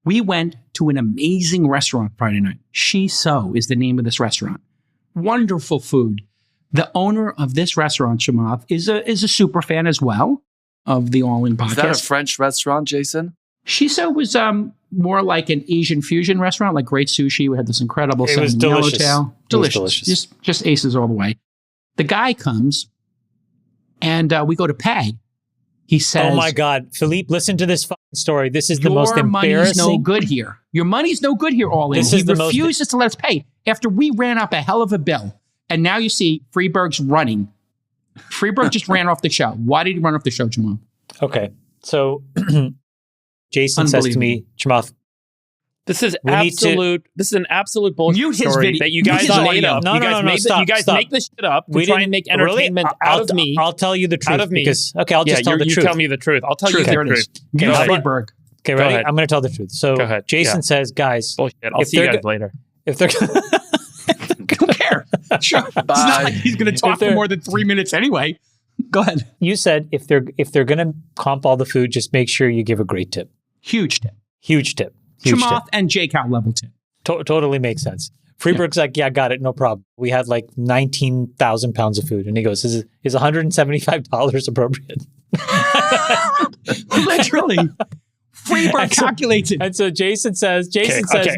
We went to an amazing restaurant Friday night. She So is the name of this restaurant. Wonderful food. The owner of this restaurant, Chamath, is a super fan as well of the All In podcast. Is that a French restaurant, Jason? Shiso was more like an Asian fusion restaurant, like great sushi. We had this incredible It was delicious. Delicious. Just aces all the way. The guy comes and we go to pay. He says, "Oh my God, Philippe, listen to this fucking story. This is the most embarrassing. Your money's no good here. Your money's no good here, All In. He refuses to let us pay after we ran up a hell of a bill. And now you see Freeberg's running. Freeberg just ran off the show. Why did he run off the show, Chamath? Okay, so Jason says to me, Chamath, this is an absolute bullshit story that you guys made up. No, you guys make this shit up to try and make entertainment out of me. I'll tell you the truth. Out of me. I'll just tell the truth. You tell me the truth. I'll tell you the truth. Okay, Freeberg. Okay, ready? I'm going to tell the truth. So Jason says, guys, bullshit. I'll see you guys later. If they're don't care. Sure. It's not like he's going to talk for more than 3 minutes anyway. Go ahead. You said if they're going to comp all the food, just make sure you give a great tip. Huge tip. Huge tip. Chamath and J-Cow level tip. Totally makes sense. Freeberg's like, yeah, got it. No problem. We had like 19,000 pounds of food. And he goes, is $175 appropriate? Literally. Freeberg calculates it. And so Jason says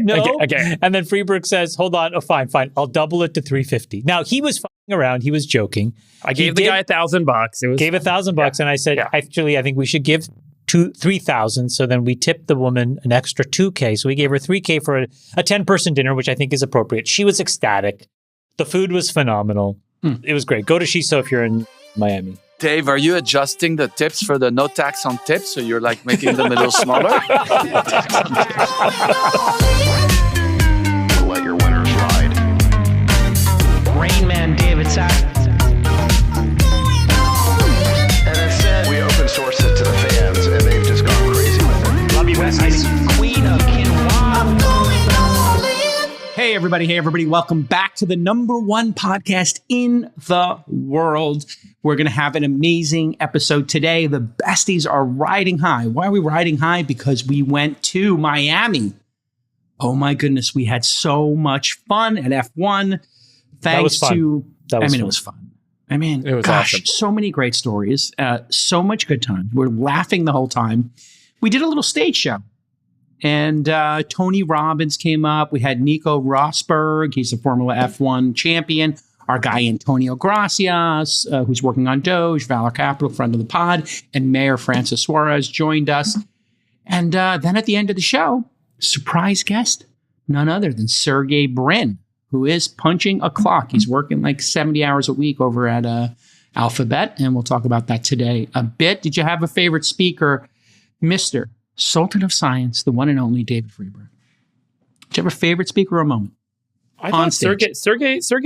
no. Okay. And then Freeberg says, hold on. Oh, fine. I'll double it to $350. Now he was fucking around. He was joking. I gave the guy $1,000. Gave $1,000. And I said, actually, I think we should give $3,000. So then we tipped the woman an extra $2,000. So we gave her $3,000 for a 10-person dinner, which I think is appropriate. She was ecstatic. The food was phenomenal. It was great. Go to Shiso if you're in Miami. Dave, are you adjusting the tips for the no tax on tips? So you're like making them a little smaller? Let your winners ride. Rain Man David Sack. And instead, we open source it to the fans, and they've just gone crazy with it. Love you, West. Queen of Quinoa. Hey, everybody. Welcome back to the #1 podcast in the world. We're going to have an amazing episode today. The besties are riding high. Why are we riding high? Because we went to Miami. Oh, my goodness. We had so much fun at F1. Thanks to... It was fun. I mean, it was awesome. So many great stories. So much good time. We're laughing the whole time. We did a little stage show. And Tony Robbins came up. We had Nico Rosberg. He's a Formula F1 champion. Our guy Antonio Gracias, who's working on Doge, Valor Capital, friend of the pod, and Mayor Francis Suarez joined us. And then at the end of the show, surprise guest, none other than Sergey Brin, who is punching a clock. He's working like 70 hours a week over at Alphabet, and we'll talk about that today a bit. Did you have a favorite speaker, Mr. Sultan of Science, the one and only David Freeberg? Did you have a favorite speaker or a moment? I thought Sergey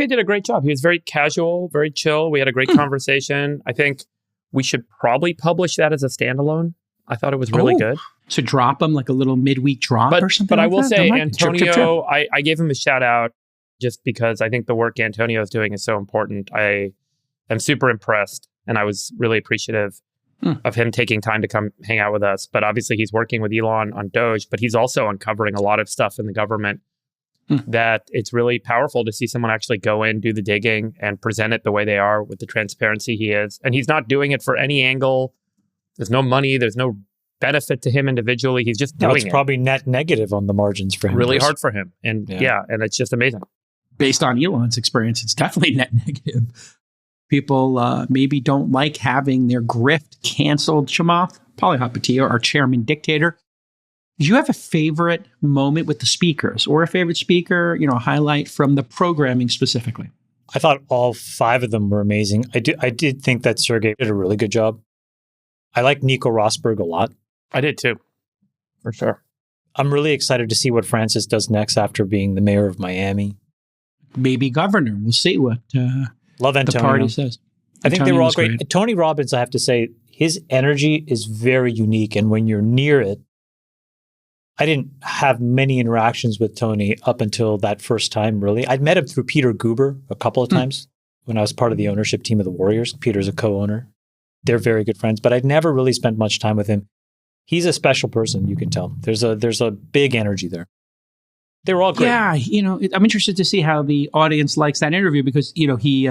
did a great job. He was very casual, very chill. We had a great conversation. I think we should probably publish that as a standalone. I thought it was really good. So drop him like a little midweek drop or something. But I will that? say, Antonio, I gave him a shout out just because I think the work Antonio is doing is so important. I am super impressed, and I was really appreciative of him taking time to come hang out with us. But obviously he's working with Elon on Doge, but he's also uncovering a lot of stuff in the government that it's really powerful to see someone actually go in, do the digging, and present it the way they are with the transparency he is. And he's not doing it for any angle. There's no money. There's no benefit to him individually. He's just doing it. It's probably net negative on the margins for him. Really hard for him. And and it's just amazing. Based on Elon's experience, it's definitely net negative. People maybe don't like having their grift canceled. Chamath Palihapitiya, our chairman dictator. Do you have a favorite moment with the speakers or a favorite speaker, a highlight from the programming specifically? I thought all 5 of them were amazing. I did think that Sergey did a really good job. I like Nico Rosberg a lot. I did too, for sure. I'm really excited to see what Francis does next after being the mayor of Miami. Maybe governor. We'll see what Love Antonio. The party says. I think they were all great. Tony Robbins, I have to say, his energy is very unique. And when you're near it, I didn't have many interactions with Tony up until that first time, really. I'd met him through Peter Guber a couple of times when I was part of the ownership team of the Warriors. Peter's a co-owner. They're very good friends, but I'd never really spent much time with him. He's a special person, you can tell. There's a big energy there. They were all great. Yeah, I'm interested to see how the audience likes that interview because, he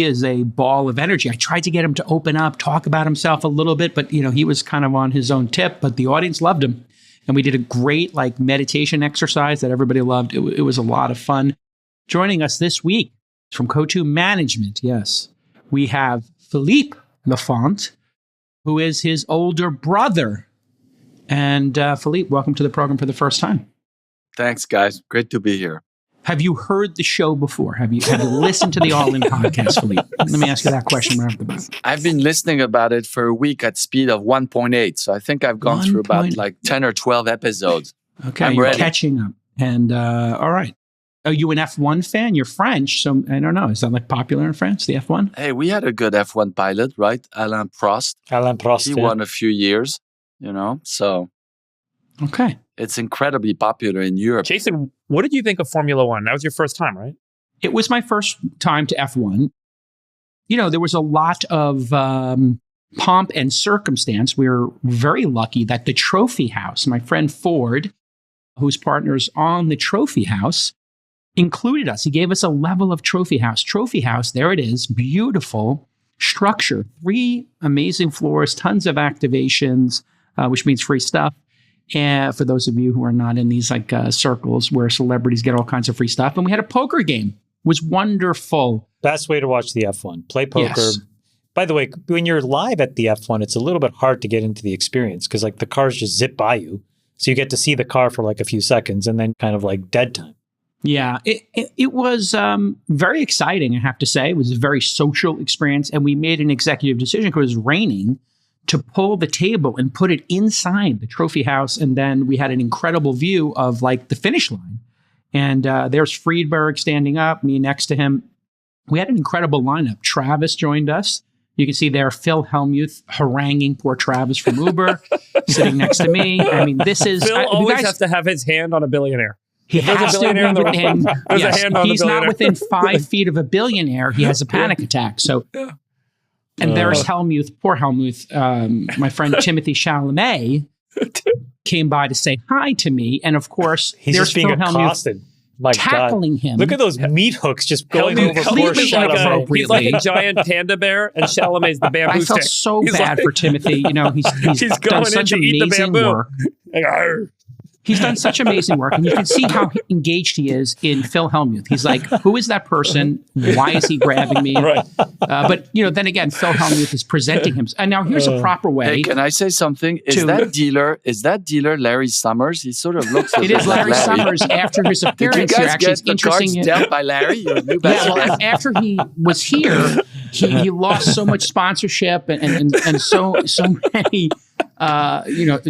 is a ball of energy. I tried to get him to open up, talk about himself a little bit, but, he was kind of on his own tip, but the audience loved him. And we did a great meditation exercise that everybody loved. It was a lot of fun. Joining us this week from Co2 Management, yes, we have Philippe Lafont, who is his older brother. And Philippe, welcome to the program for the first time. Thanks, guys. Great to be here. Have you heard the show before? Have you listened to the All In podcast, Philippe? Let me ask you that question right off the bat. I've been listening about it for a week at speed of 1.8. So I think I've gone through about 10 or 12 episodes. Okay, I'm you're ready. Catching up. And all right. Are you an F1 fan? You're French, so I don't know. Is that popular in France, the F1? Hey, we had a good F1 pilot, right? Alain Prost. He won a few years, so. Okay. It's incredibly popular in Europe. Jason, what did you think of Formula One? That was your first time, right? It was my first time to F1. There was a lot of pomp and circumstance. We were very lucky that the Trophy House, my friend Ford, whose partner's on the Trophy House, included us. He gave us a level of Trophy House. Trophy House, there it is, beautiful structure, 3 amazing floors, tons of activations, which means free stuff. And for those of you who are not in these circles where celebrities get all kinds of free stuff. And we had a poker game. It was wonderful. Best way to watch the F1. Play poker. Yes. By the way, when you're live at the F1, it's a little bit hard to get into the experience because the cars just zip by you. So you get to see the car for a few seconds and then kind of dead time. Yeah, it was very exciting, I have to say. It was a very social experience. And we made an executive decision because it was raining to pull the table and put it inside the Trophy House. And then we had an incredible view of the finish line. And there's Friedberg standing up, me next to him. We had an incredible lineup. Travis joined us. You can see there Phil Hellmuth haranguing poor Travis from Uber, sitting next to me. I mean, this is... Phil always has to have his hand on a billionaire. He has to be within... Yes, he's not within 5 feet of a billionaire. He has a panic attack. So... And there's Hellmuth, poor Hellmuth. My friend Timothy Chalamet came by to say hi to me. And of course, he's there's just being accosted. My tackling him. Look at those meat hooks just going over poor Chalamet. He's like a giant panda bear, and Chalamet's the bamboo stick. I felt so bad for Timothy. He's done such amazing work. He's done such amazing work, and you can see how engaged he is in Phil Hellmuth. He's like, who is that person? Why is he grabbing me? Right. But, then again, Phil Hellmuth is presenting him. And now here's a proper way. Hey, can I say something? Is that dealer Larry Summers? He sort of looks like It is Larry Summers after his appearance here. Actually, it's interesting. Dealt by Larry? Your new best friend? After he was here, he lost so much sponsorship and so many...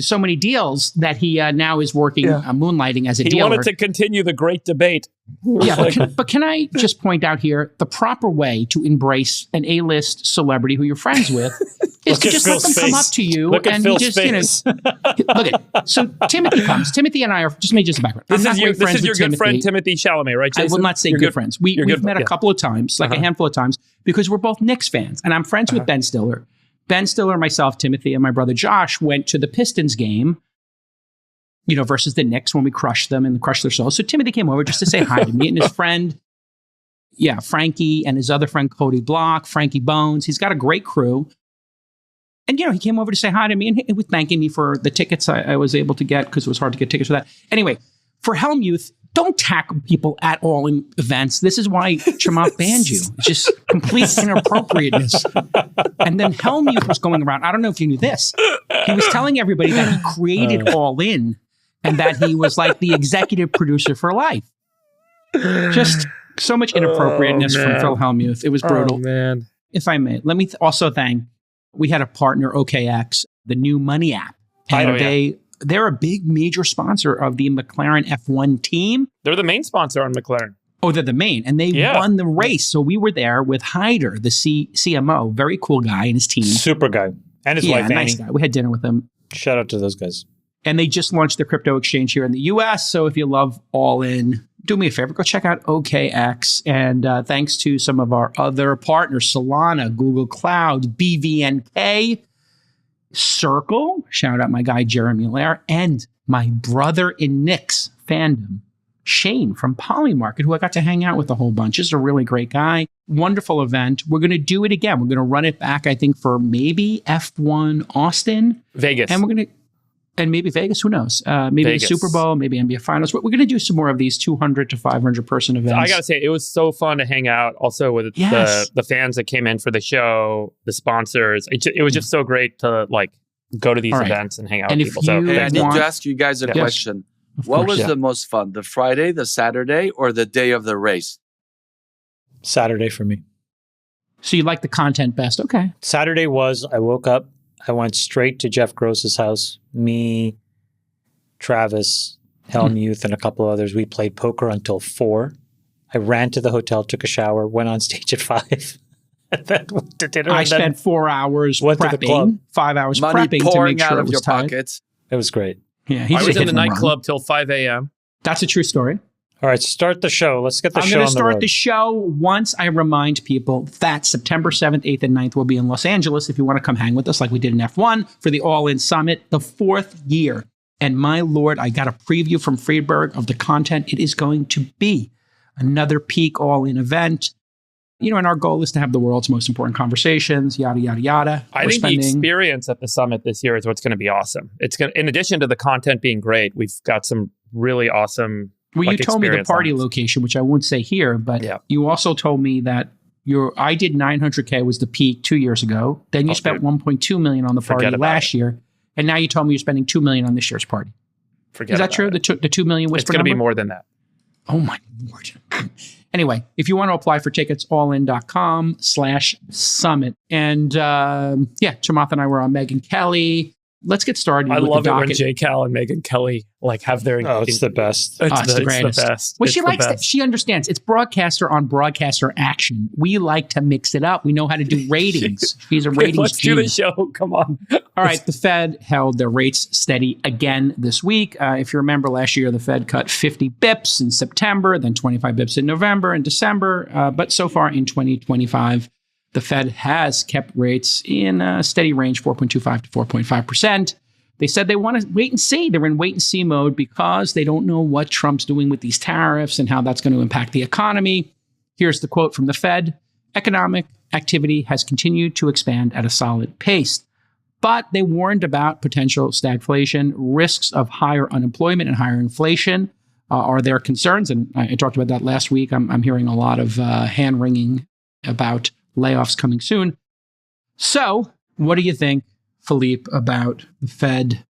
so many deals that he now is working, moonlighting as a dealer. He wanted to continue the great debate. Yeah, but can I just point out here, the proper way to embrace an A-list celebrity who you're friends with is to just let them come up to you and you just, look at. So Timothy comes. Timothy and I are just the background. This is your good friend Timothy Chalamet, right, Jason? I will not say good friends. We've met a couple of times, a handful of times, because we're both Knicks fans, and I'm friends with Ben Stiller. Ben Stiller, myself, Timothy, and my brother Josh went to the Pistons game, versus the Knicks when we crushed them and crushed their souls. So Timothy came over just to say hi to me and his friend, Frankie, and his other friend Cody Block, Frankie Bones. He's got a great crew. And, he came over to say hi to me and he was thanking me for the tickets I was able to get because it was hard to get tickets for that. Anyway, for Hellmuth, don't tackle people at all in events. This is why Chamath banned you. It's just complete inappropriateness. And then Hellmuth was going around. I don't know if you knew this. He was telling everybody that he created All In and that he was like the executive producer for life. Just so much inappropriateness from Phil Hellmuth. It was brutal. Oh, man. If I may, let me also thank, we had a partner, OKX, the new money app. And they're a big major sponsor of the McLaren F1 team. They're the main sponsor on McLaren. Oh, they're the main. And they won the race. So we were there with Hyder, the CMO, very cool guy, and his team. Super guy. And his wife, Annie. Nice guy. We had dinner with him. Shout out to those guys. And they just launched the crypto exchange here in the US. So if you love All In, do me a favor, go check out OKX. And thanks to some of our other partners, Solana, Google Cloud, BVNK. Circle, shout out my guy Jeremy Lair, and my brother in Knicks fandom, Shane from Polymarket, who I got to hang out with a whole bunch. He's a really great guy. Wonderful event. We're going to do it again. We're going to run it back, I think, for maybe F1 Austin. Vegas. And we're going to, and maybe Vegas, who knows? Maybe Vegas. the Super Bowl, maybe NBA Finals. We're going to do some more of these 200 to 500 person events. I got to say, it was so fun to hang out also with the fans that came in for the show, the sponsors. It was just so great to like go to these events and hang out with people. So I need to ask you guys a question. What was the most fun? The Friday, the Saturday, or the day of the race? Saturday for me. So you like the content best. Okay. Saturday was, I woke up, I went straight to Jeff Gross's house. Me, Travis, Helmuth, and a couple others. We played poker until 4. I ran to the hotel, took a shower, went on stage at 5. And then went to dinner. I spent 4 hours went to the club. prepping, 5 hours Money prepping pouring to make sure out it of was your tight. pockets. It was great. Yeah, I was in the nightclub till 5 a.m. That's a true story. All right, start the show. Let's get the I'm show going on to the start road. the show once I remind people that September 7th, 8th, and 9th will be in Los Angeles if you want to come hang with us like we did in F1 for the All-In Summit, the 4th year. And my Lord, I got a preview from Friedberg of the content. It is going to be another peak All-In event. You know, and our goal is to have the world's most important conversations, yada, yada, yada. I think the experience at the summit this year is what's going to be awesome. It's going, in addition to the content being great, we've got some really awesome. Well, you told me the party location, which I won't say here, but you also told me that I did 900K was the peak 2 years ago. Then you spent 1.2 million on the party last year, and now you told me you're spending 2 million on this year's party. Is that true? The 2 million whisper It's going to be number? more than that. Oh my Lord. Anyway, if you want to apply for tickets, allin.com/summit. And Chamath and I were on Megyn Kelly. Let's get started. I with love the it when docket. J. Cal and Megyn Kelly like have their. Oh, it's the best. It's the greatest. best. Well, It's she the likes best. that. She understands. It's broadcaster on broadcaster action. We like to mix it up. We know how to do ratings. She's a ratings Let's do the genius. show. Come on. All right. The Fed held their rates steady again this week. If you remember last year, the Fed cut 50 bips in September, then 25 bips in November and December. But so far in 2025, the Fed has kept rates in a steady range, 4.25 to 4.5%. They said they want to wait and see. They're in wait and see mode because they don't know what Trump's doing with these tariffs and how that's going to impact the economy. Here's the quote from the Fed. Economic activity has continued to expand at a solid pace, but they warned about potential stagflation, risks of higher unemployment and higher inflation are their concerns. And I talked about that last week. I'm hearing a lot of hand-wringing about layoffs coming soon. So what do you think, Philippe, about the Fed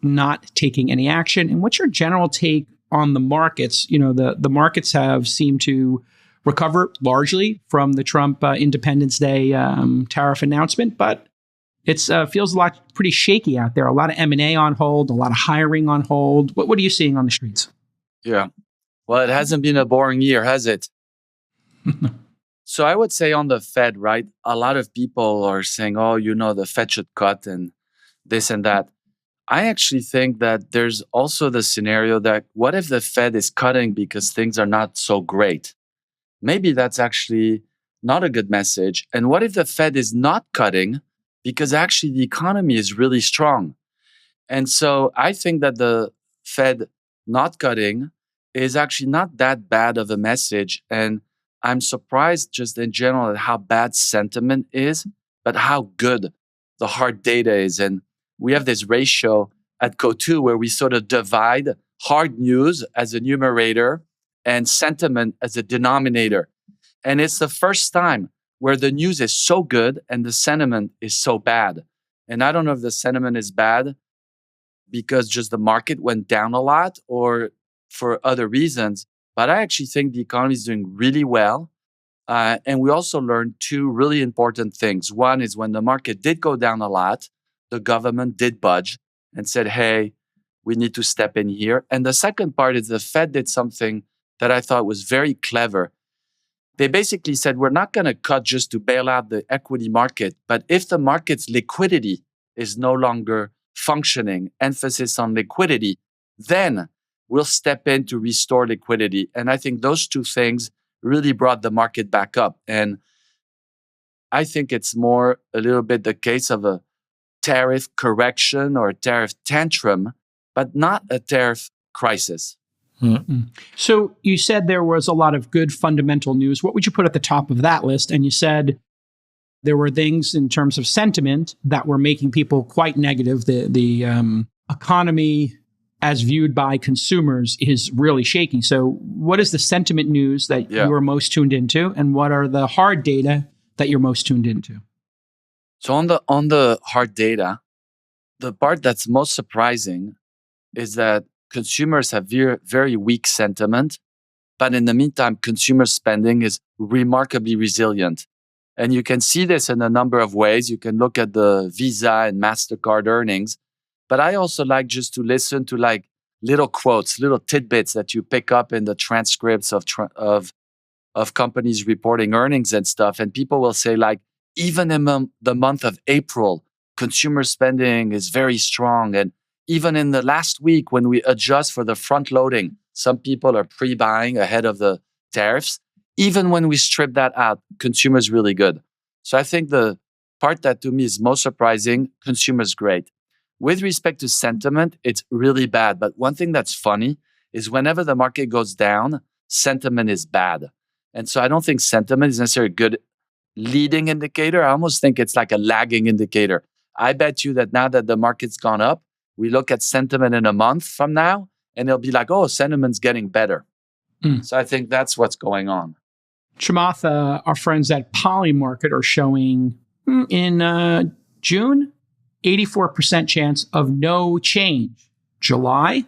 not taking any action? And what's your general take on the markets? You know, the markets have seemed to recover largely from the Trump Independence Day tariff announcement, but it feels a lot pretty shaky out there. A lot of M&A on hold, a lot of hiring on hold. What are you seeing on the streets? Yeah. Well, it hasn't been a boring year, has it? So I would say on the Fed, right? A lot of people are saying, oh, the Fed should cut and this and that. I actually think that there's also the scenario that what if the Fed is cutting because things are not so great? Maybe that's actually not a good message. And what if the Fed is not cutting because actually the economy is really strong? And so I think that the Fed not cutting is actually not that bad of a message. And I'm surprised just in general at how bad sentiment is, but how good the hard data is. And we have this ratio at Co2 where we sort of divide hard news as a numerator and sentiment as a denominator. And it's the first time where the news is so good and the sentiment is so bad. And I don't know if the sentiment is bad because just the market went down a lot or for other reasons. But I actually think the economy is doing really well. And we also learned two really important things. One is when the market did go down a lot, the government did budge and said, hey, we need to step in here. And the second part is the Fed did something that I thought was very clever. They basically said, we're not going to cut just to bail out the equity market. But if the market's liquidity is no longer functioning, emphasis on liquidity, then we'll step in to restore liquidity. And I think those two things really brought the market back up. And I think it's more a little bit the case of a tariff correction or a tariff tantrum, but not a tariff crisis. Mm-hmm. So you said there was a lot of good fundamental news. What would you put at the top of that list? And you said there were things in terms of sentiment that were making people quite negative. The economy, as viewed by consumers, is really shaky. So what is the sentiment news that you are most tuned into? And what are the hard data that you're most tuned into? So on the hard data, the part that's most surprising is that consumers have very weak sentiment, but in the meantime, consumer spending is remarkably resilient. And you can see this in a number of ways. You can look at the Visa and MasterCard earnings, but I also like just to listen to like little quotes, little tidbits that you pick up in the transcripts of companies reporting earnings and stuff. And people will say like, even in the month of April, consumer spending is very strong. And even in the last week, when we adjust for the front loading, some people are pre-buying ahead of the tariffs. Even when we strip that out, consumers really good. So I think the part that to me is most surprising, consumers great. With respect to sentiment, it's really bad. But one thing that's funny is whenever the market goes down, sentiment is bad. And so I don't think sentiment is necessarily a good leading indicator. I almost think it's like a lagging indicator. I bet you that now that the market's gone up, we look at sentiment in a month from now, and it'll be like, oh, sentiment's getting better. So I think that's what's going on. Chamath, our friends at Polymarket are showing in June, 84% chance of no change. July,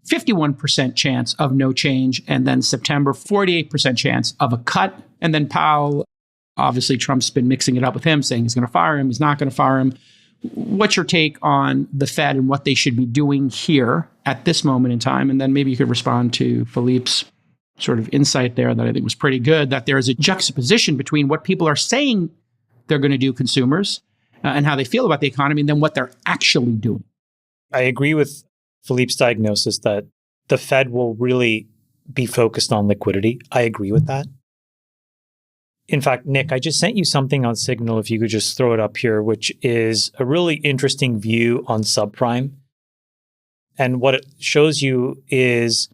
51% chance of no change. And then September, 48% chance of a cut. And then Powell, obviously Trump's been mixing it up with him, saying he's going to fire him, he's not going to fire him. What's your take on the Fed and what they should be doing here at this moment in time? And then maybe you could respond to Philippe's sort of insight there that I think was pretty good, that there is a juxtaposition between what people are saying they're going to do, consumers, and how they feel about the economy, and then what they're actually doing. I agree with Philippe's diagnosis that the Fed will really be focused on liquidity. I agree with that. In fact, Nick, I just sent you something on Signal, if you could just throw it up here, which is a really interesting view on subprime. And what it shows you is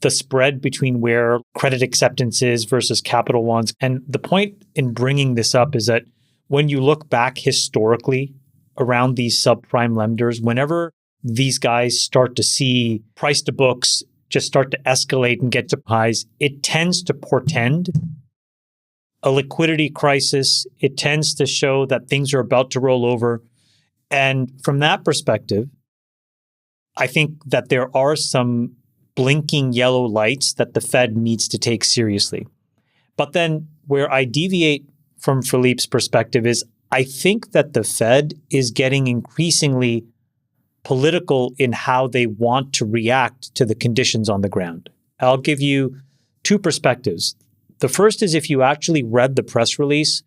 the spread between where credit acceptance is versus capital ones. And the point in bringing this up is that when you look back historically around these subprime lenders, whenever these guys start to see price to books just start to escalate and get to highs, it tends to portend a liquidity crisis. It tends to show that things are about to roll over. And from that perspective, I think that there are some blinking yellow lights that the Fed needs to take seriously. But then where I deviate from Philippe's perspective is I think that the Fed is getting increasingly political in how they want to react to the conditions on the ground. I'll give you two perspectives. The first is if you actually read the press release,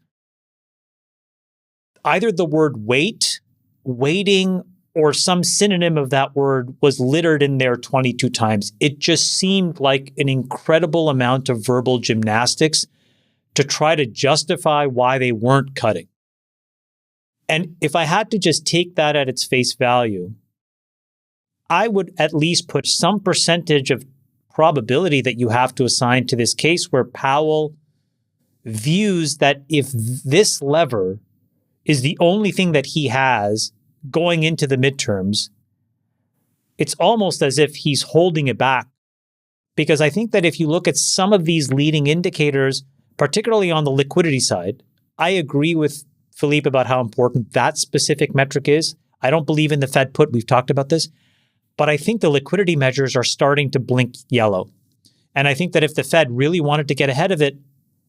either the word wait, waiting, or some synonym of that word was littered in there 22 times. It just seemed like an incredible amount of verbal gymnastics to try to justify why they weren't cutting. And if I had to just take that at its face value, I would at least put some percentage of probability that you have to assign to this case where Powell views that if this lever is the only thing that he has going into the midterms, it's almost as if he's holding it back. Because I think that if you look at some of these leading indicators, particularly on the liquidity side, I agree with Philippe about how important that specific metric is. I don't believe in the Fed put. We've talked about this. But I think the liquidity measures are starting to blink yellow. And I think that if the Fed really wanted to get ahead of it,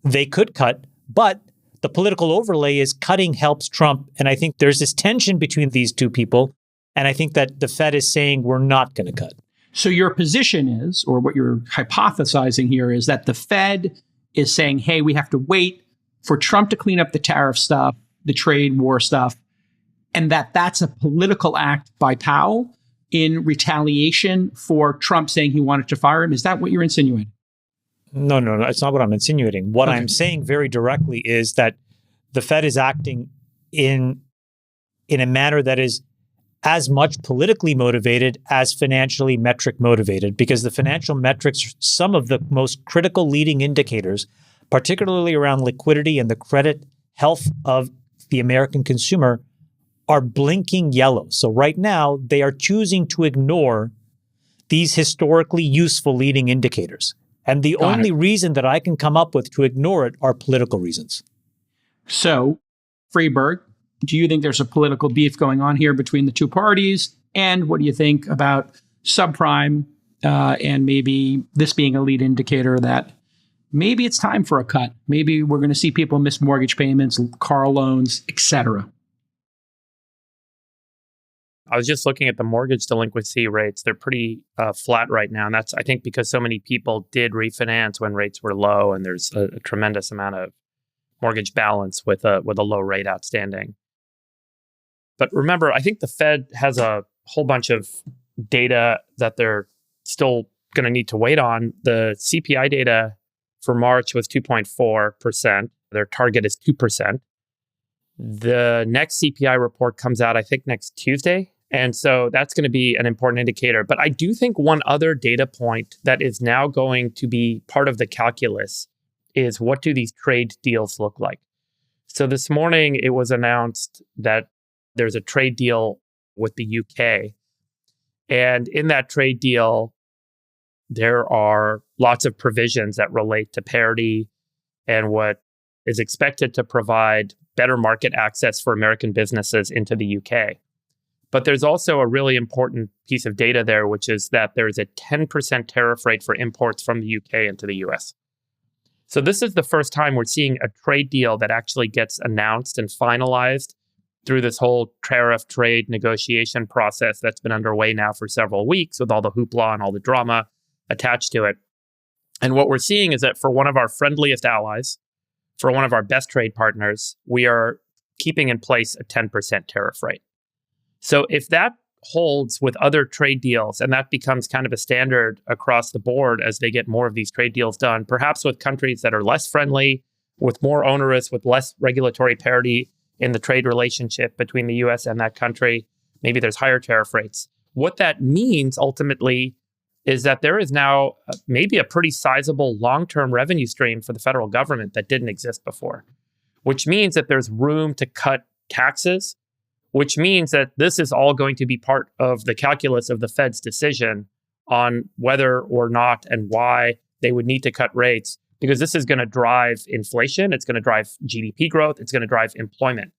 they could cut. But the political overlay is cutting helps Trump. And I think there's this tension between these two people. And I think that the Fed is saying we're not going to cut. So your position is, or what you're hypothesizing here, is that the Fed is saying, hey, we have to wait for Trump to clean up the tariff stuff, the trade war stuff, and that's a political act by Powell in retaliation for Trump saying he wanted to fire him. Is that what you're insinuating? No, it's not what I'm insinuating. What I'm saying very directly is that the Fed is acting in in a manner that is as much politically motivated as financially metric motivated, because the financial metrics, some of the most critical leading indicators, particularly around liquidity and the credit health of the American consumer, are blinking yellow. So right now, they are choosing to ignore these historically useful leading indicators. And the only reason that I can come up with to ignore it are political reasons. So, Freeberg, do you think there's a political beef going on here between the two parties? And what do you think about subprime and maybe this being a lead indicator that maybe it's time for a cut? Maybe we're going to see people miss mortgage payments, car loans, etc. I was just looking at the mortgage delinquency rates. They're pretty flat right now. And that's, I think, because so many people did refinance when rates were low, and there's a tremendous amount of mortgage balance with a low rate outstanding. But remember, I think the Fed has a whole bunch of data that they're still going to need to wait on. The CPI data for March was 2.4%. Their target is 2%. The next CPI report comes out, I think, next Tuesday. And so that's going to be an important indicator. But I do think one other data point that is now going to be part of the calculus is, what do these trade deals look like? So this morning, it was announced that there's a trade deal with the UK. And in that trade deal, there are lots of provisions that relate to parity and what is expected to provide better market access for American businesses into the UK. But there's also a really important piece of data there, which is that there's a 10% tariff rate for imports from the UK into the US. So this is the first time we're seeing a trade deal that actually gets announced and finalized through this whole tariff trade negotiation process that's been underway now for several weeks, with all the hoopla and all the drama attached to it. And what we're seeing is that for one of our friendliest allies, for one of our best trade partners, we are keeping in place a 10% tariff rate. So if that holds with other trade deals, and that becomes kind of a standard across the board as they get more of these trade deals done, perhaps with countries that are less friendly, with more onerous, with less regulatory parity in the trade relationship between the US and that country, maybe there's higher tariff rates. What that means ultimately is that there is now maybe a pretty sizable long-term revenue stream for the federal government that didn't exist before, which means that there's room to cut taxes, which means that this is all going to be part of the calculus of the Fed's decision on whether or not and why they would need to cut rates, because this is going to drive inflation, it's going to drive GDP growth, it's going to drive employment.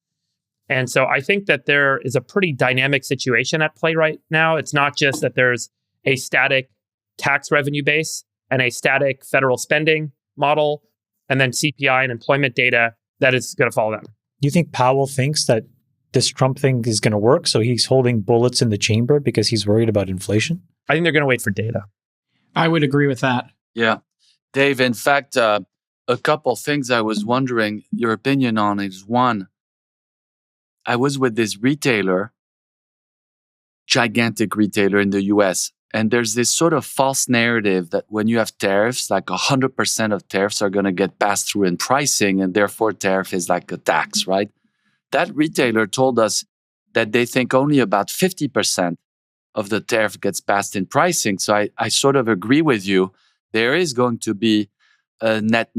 And so I think that there is a pretty dynamic situation at play right now. It's not just that there's a static tax revenue base and a static federal spending model, and then CPI and employment data that is going to follow them. Do you think Powell thinks that this Trump thing is going to work, so he's holding bullets in the chamber because he's worried about inflation? I think they're going to wait for data. I would agree with that. Yeah. Dave, in fact, a couple things I was wondering your opinion on is, one, I was with this retailer, gigantic retailer in the US, and there's this sort of false narrative that when you have tariffs, like 100% of tariffs are going to get passed through in pricing, and therefore tariff is like a tax, right? That retailer told us that they think only about 50% of the tariff gets passed in pricing. So I sort of agree with you. There is going to be a net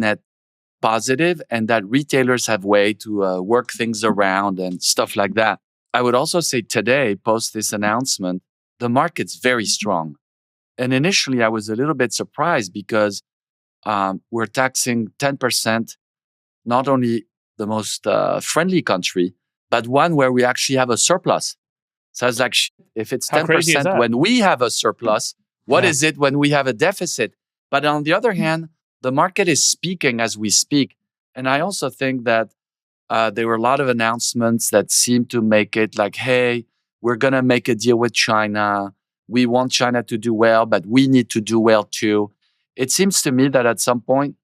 positive, and that retailers have way to work things around and stuff like that. I would also say today, post this announcement, the market's very strong. And initially, I was a little bit surprised because we're taxing 10%, not only the most friendly country, but one where we actually have a surplus. So I was like, if it's 10% when we have a surplus, what is it when we have a deficit? But on the other hand, the market is speaking as we speak. And I also think that there were a lot of announcements that seem to make it like, hey, we're going to make a deal with China. We want China to do well, but we need to do well too. It seems to me that at some point,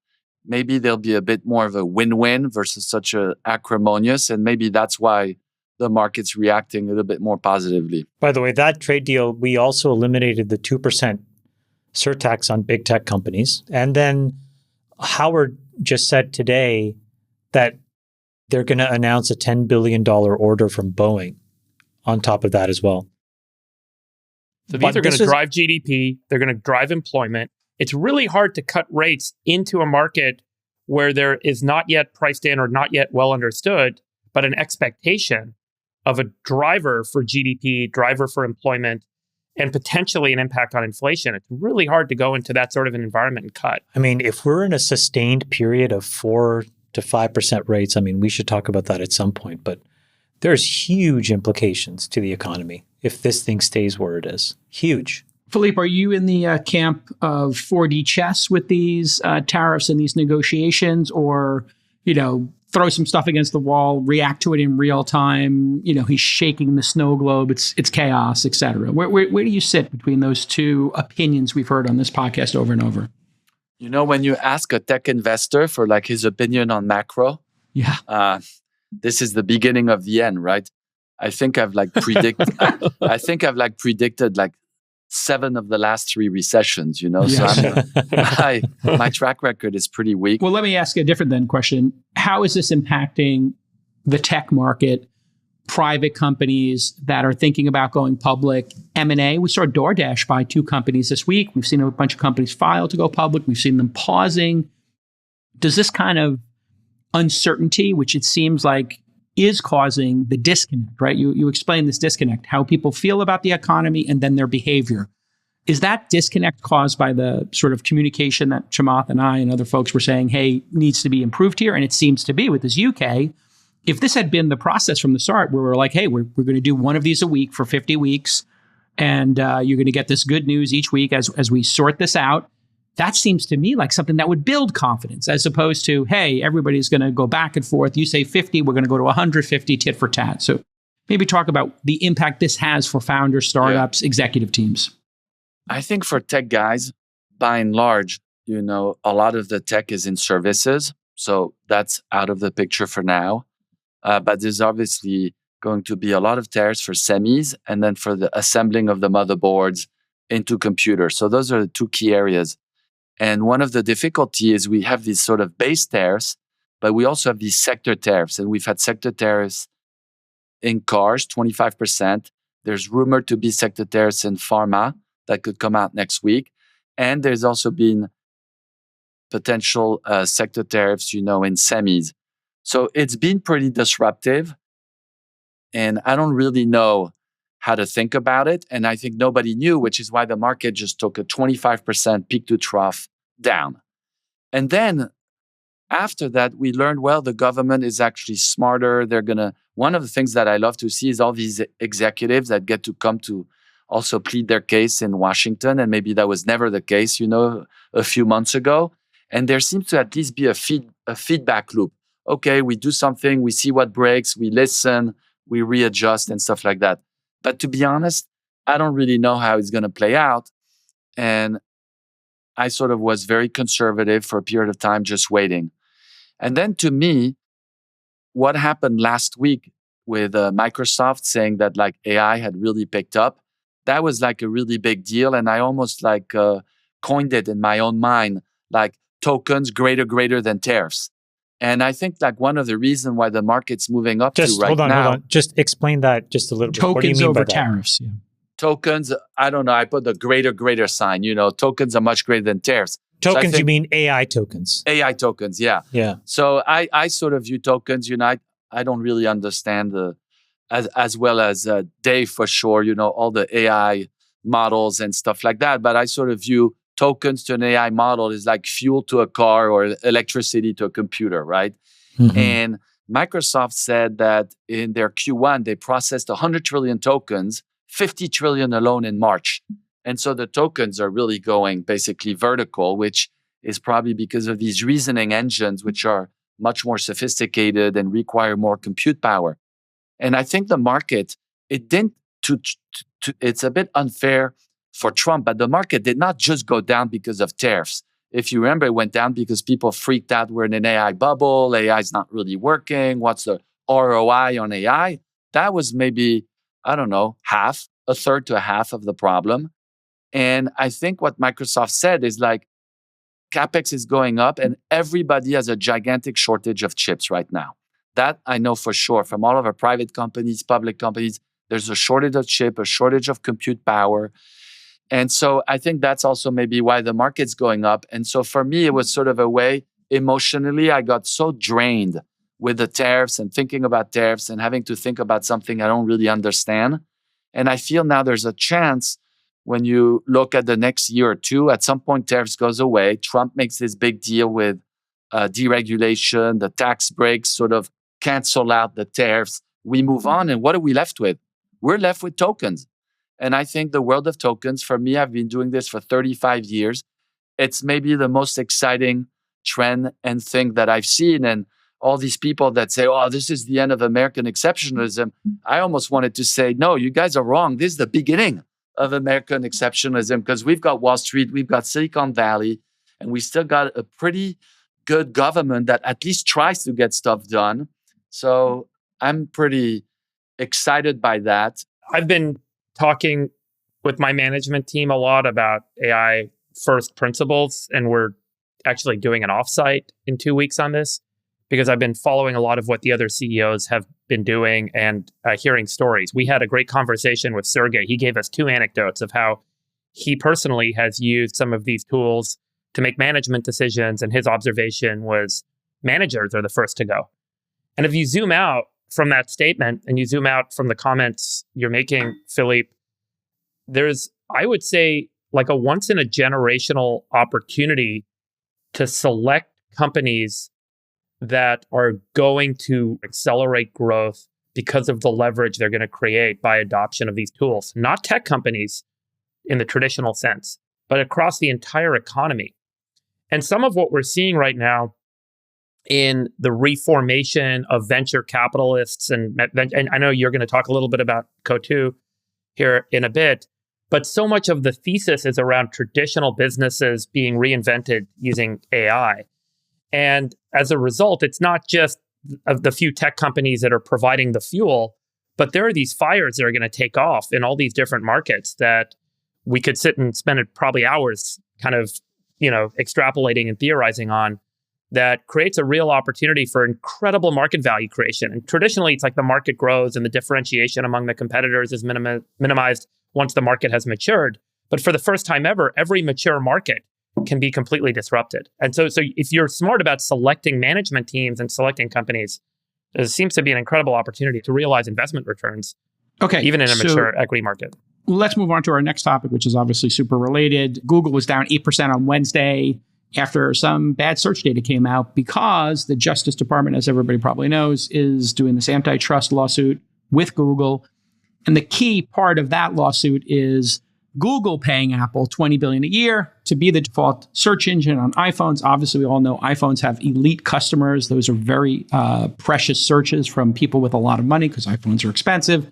maybe there'll be a bit more of a win-win versus such a acrimonious. And maybe that's why the market's reacting a little bit more positively. By the way, that trade deal, we also eliminated the 2% surtax on big tech companies. And then Howard just said today that they're going to announce a $10 billion order from Boeing on top of that as well. So these are going to drive GDP. They're going to drive employment. It's really hard to cut rates into a market where there is not yet priced in or not yet well understood, but an expectation of a driver for GDP, driver for employment, and potentially an impact on inflation. It's really hard to go into that sort of an environment and cut. I mean, if we're in a sustained period of 4 to 5% rates, I mean, we should talk about that at some point, but there's huge implications to the economy if this thing stays where it is. Huge. Philippe, are you in the camp of 4D chess with these tariffs and these negotiations, or, throw some stuff against the wall, react to it in real time? He's shaking the snow globe. It's chaos, et cetera. Where do you sit between those two opinions we've heard on this podcast over and over? When you ask a tech investor for like his opinion on macro, this is the beginning of the end, right? I think I've predicted like 7 of the last 3 recessions, So my track record is pretty weak. Well, let me ask a different question. How is this impacting the tech market, private companies that are thinking about going public, M&A? We saw DoorDash buy 2 companies this week. We've seen a bunch of companies file to go public. We've seen them pausing. Does this kind of uncertainty, which it seems like is causing the disconnect, right? You explain this disconnect, how people feel about the economy and then their behavior. Is that disconnect caused by the sort of communication that Chamath and I and other folks were saying, hey, needs to be improved here? And it seems to be with this UK. If this had been the process from the start, where we're like, hey, we're going to do one of these a week for 50 weeks, and you're going to get this good news each week as we sort this out, that seems to me like something that would build confidence, as opposed to, hey, everybody's going to go back and forth. You say 50, we're going to go to 150 tit for tat. So maybe talk about the impact this has for founders, startups, executive teams. I think for tech guys, by and large, a lot of the tech is in services. So that's out of the picture for now. But there's obviously going to be a lot of tariffs for semis and then for the assembling of the motherboards into computers. So those are the 2 key areas. And one of the difficulty is we have these sort of base tariffs, but we also have these sector tariffs. And we've had sector tariffs in cars, 25%. There's rumored to be sector tariffs in pharma that could come out next week. And there's also been potential sector tariffs, in semis. So it's been pretty disruptive. And I don't really know how to think about it. And I think nobody knew, which is why the market just took a 25% peak to trough down. And then after that, we learned, the government is actually smarter. One of the things that I love to see is all these executives that get to come to also plead their case in Washington. And maybe that was never the case, a few months ago. And there seems to at least be a feedback loop. Okay, we do something, we see what breaks, we listen, we readjust and stuff like that. But to be honest, I don't really know how it's going to play out. And I sort of was very conservative for a period of time, just waiting. And then to me, what happened last week with Microsoft saying that AI had really picked up, that was a really big deal. And I almost coined it in my own mind, tokens greater than tariffs. And I think one of the reasons why the market's moving up now... Hold on. Just explain that just a little bit. Tokens over tariffs. Yeah. Tokens, I don't know. I put the greater sign. Tokens are much greater than tariffs. Tokens, so you mean AI tokens? AI tokens, yeah. Yeah. So I sort of view tokens, I don't really understand as well as Dave for sure, all the AI models and stuff like that. But I sort of view tokens to an AI model is like fuel to a car or electricity to a computer, right? Mm-hmm. And Microsoft said that in their Q1, they processed 100 trillion tokens, 50 trillion alone in March. And so the tokens are really going basically vertical, which is probably because of these reasoning engines, which are much more sophisticated and require more compute power. And I think the market, it's a bit unfair for Trump, but the market did not just go down because of tariffs. If you remember, it went down because people freaked out we're in an AI bubble, AI is not really working, what's the ROI on AI? That was maybe, a third to a half of the problem. And I think what Microsoft said is CapEx is going up and everybody has a gigantic shortage of chips right now. That I know for sure from all of our private companies, public companies, There's a shortage of chip, a shortage of compute power. And so I think that's also maybe why the market's going up. And so for me, it was sort of a way, emotionally, I got so drained with the tariffs and thinking about tariffs and having to think about something I don't really understand. And I feel now there's a chance when you look at the next year or two, at some point tariffs goes away. Trump makes this big deal with deregulation, the tax breaks sort of cancel out the tariffs. We move on. And what are we left with? We're left with tokens. And I think the world of tokens, for me, I've been doing this for 35 years. It's maybe the most exciting trend and thing that I've seen. And all these people that say, oh, this is the end of American exceptionalism. I almost wanted to say, no, you guys are wrong. This is the beginning of American exceptionalism because we've got Wall Street, we've got Silicon Valley, and we still got a pretty good government that at least tries to get stuff done. So I'm pretty excited by that. I've been talking with my management team a lot about AI first principles, and we're actually doing an offsite in 2 weeks on this because I've been following a lot of what the other CEOs have been doing and hearing stories. We had a great conversation with Sergey. He gave us 2 anecdotes of how he personally has used some of these tools to make management decisions. And his observation was managers are the first to go. And if you zoom out from that statement and you zoom out from the comments you're making, Philippe, there's, I would say, like a once in a generational opportunity to select companies that are going to accelerate growth because of the leverage they're going to create by adoption of these tools. Not tech companies in the traditional sense, but across the entire economy. And some of what we're seeing right now in the reformation of venture capitalists, and I know you're going to talk a little bit about Coatue here in a bit, but so much of the thesis is around traditional businesses being reinvented using AI. And as a result, it's not just of the few tech companies that are providing the fuel, but there are these fires that are going to take off in all these different markets that we could sit and spend probably hours kind of, extrapolating and theorizing on, that creates a real opportunity for incredible market value creation. And traditionally, it's like the market grows and the differentiation among the competitors is minimized once the market has matured. But for the first time ever, every mature market can be completely disrupted. And so if you're smart about selecting management teams and selecting companies, there seems to be an incredible opportunity to realize investment returns, even in a mature equity market. Let's move on to our next topic, which is obviously super related. Google was down 8% on Wednesday after some bad search data came out because the Justice Department, as everybody probably knows, is doing this antitrust lawsuit with Google. And the key part of that lawsuit is Google paying Apple $20 billion a year to be the default search engine on iPhones. Obviously, we all know iPhones have elite customers. Those are very precious searches from people with a lot of money because iPhones are expensive.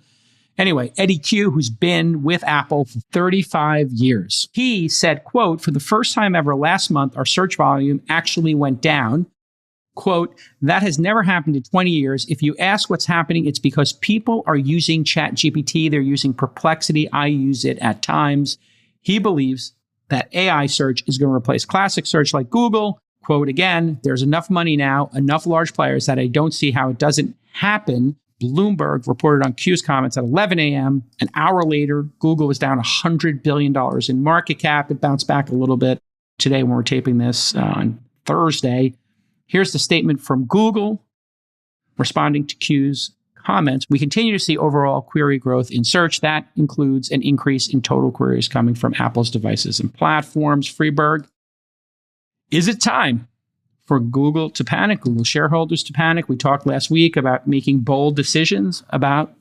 Anyway, Eddie Q, who's been with Apple for 35 years, he said, quote, for the first time ever last month, our search volume actually went down. Quote, that has never happened in 20 years. If you ask what's happening, it's because people are using ChatGPT. They're using Perplexity. I use it at times. He believes that AI search is going to replace classic search like Google. Quote again, there's enough money now, enough large players that I don't see how it doesn't happen. Bloomberg reported on Q's comments at 11 a.m. An hour later, Google was down $100 billion in market cap. It bounced back a little bit today when we're taping this on Thursday. Here's the statement from Google responding to Q's comments. We continue to see overall query growth in search. That includes an increase in total queries coming from Apple's devices and platforms. Freeberg, is it time for Google to panic, Google shareholders to panic? We talked last week about making bold decisions about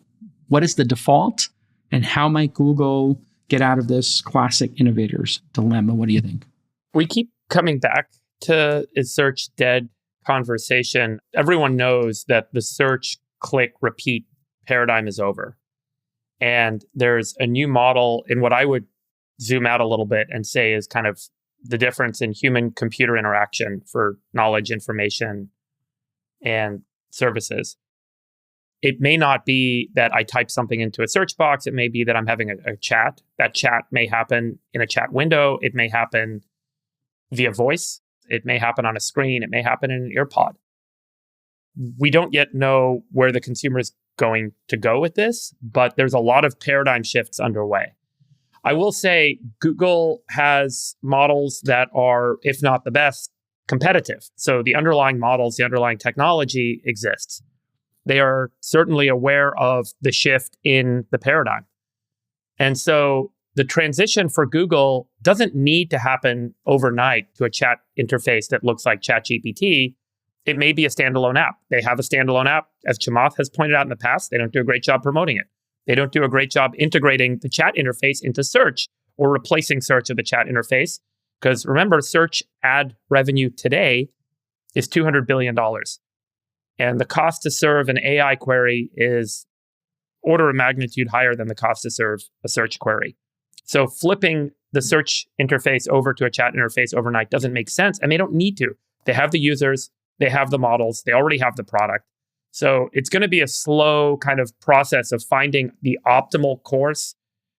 what is the default and how might Google get out of this classic innovator's dilemma. What do you think? We keep coming back to is search dead conversation. Everyone knows that the search, click, repeat paradigm is over. And there's a new model in what I would zoom out a little bit and say is kind of the difference in human-computer interaction for knowledge, information, and services. It may not be that I type something into a search box. It may be that I'm having a chat. That chat may happen in a chat window. It may happen via voice. It may happen on a screen. It may happen in an earpod. We don't yet know where the consumer is going to go with this, but there's a lot of paradigm shifts underway. I will say Google has models that are, if not the best, competitive. So the underlying models, the underlying technology exists. They are certainly aware of the shift in the paradigm. And so the transition for Google doesn't need to happen overnight to a chat interface that looks like ChatGPT. It may be a standalone app. They have a standalone app. As Chamath has pointed out in the past, they don't do a great job promoting it. They don't do a great job integrating the chat interface into search or replacing search of the chat interface. Because remember, search ad revenue today is $200 billion. And the cost to serve an AI query is order of magnitude higher than the cost to serve a search query. So flipping the search interface over to a chat interface overnight doesn't make sense. And they don't need to. They have the users, they have the models, they already have the product. So it's going to be a slow kind of process of finding the optimal course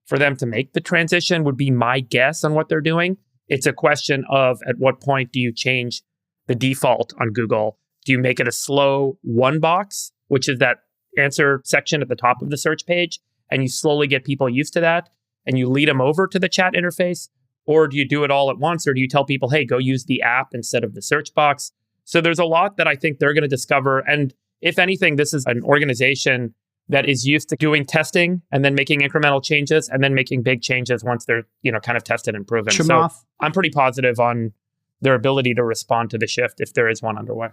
for them to make the transition, would be my guess on what they're doing. It's a question of at what point do you change the default on Google? Do you make it a slow one box, which is that answer section at the top of the search page, and you slowly get people used to that, and you lead them over to the chat interface? Or do you do it all at once? Or do you tell people, hey, go use the app instead of the search box? So there's a lot that I think they're going to discover. And if anything, this is an organization that is used to doing testing and then making incremental changes and then making big changes once they're, kind of tested and proven. Chamath. So I'm pretty positive on their ability to respond to the shift if there is one underway.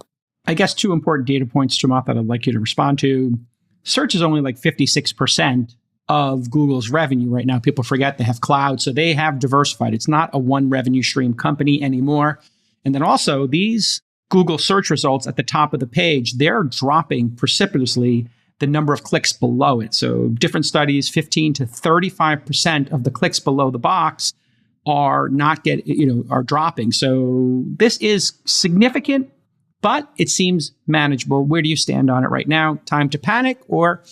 I guess 2 important data points, Chamath, that I'd like you to respond to. Search is only like 56% of Google's revenue right now. People forget they have cloud, so they have diversified. It's not a one revenue stream company anymore. And then also these Google search results at the top of the page, they're dropping precipitously the number of clicks below it. So different studies, 15 to 35% of the clicks below the box are are dropping. So this is significant, but it seems manageable. Where do you stand on it right now? Time to panic? Or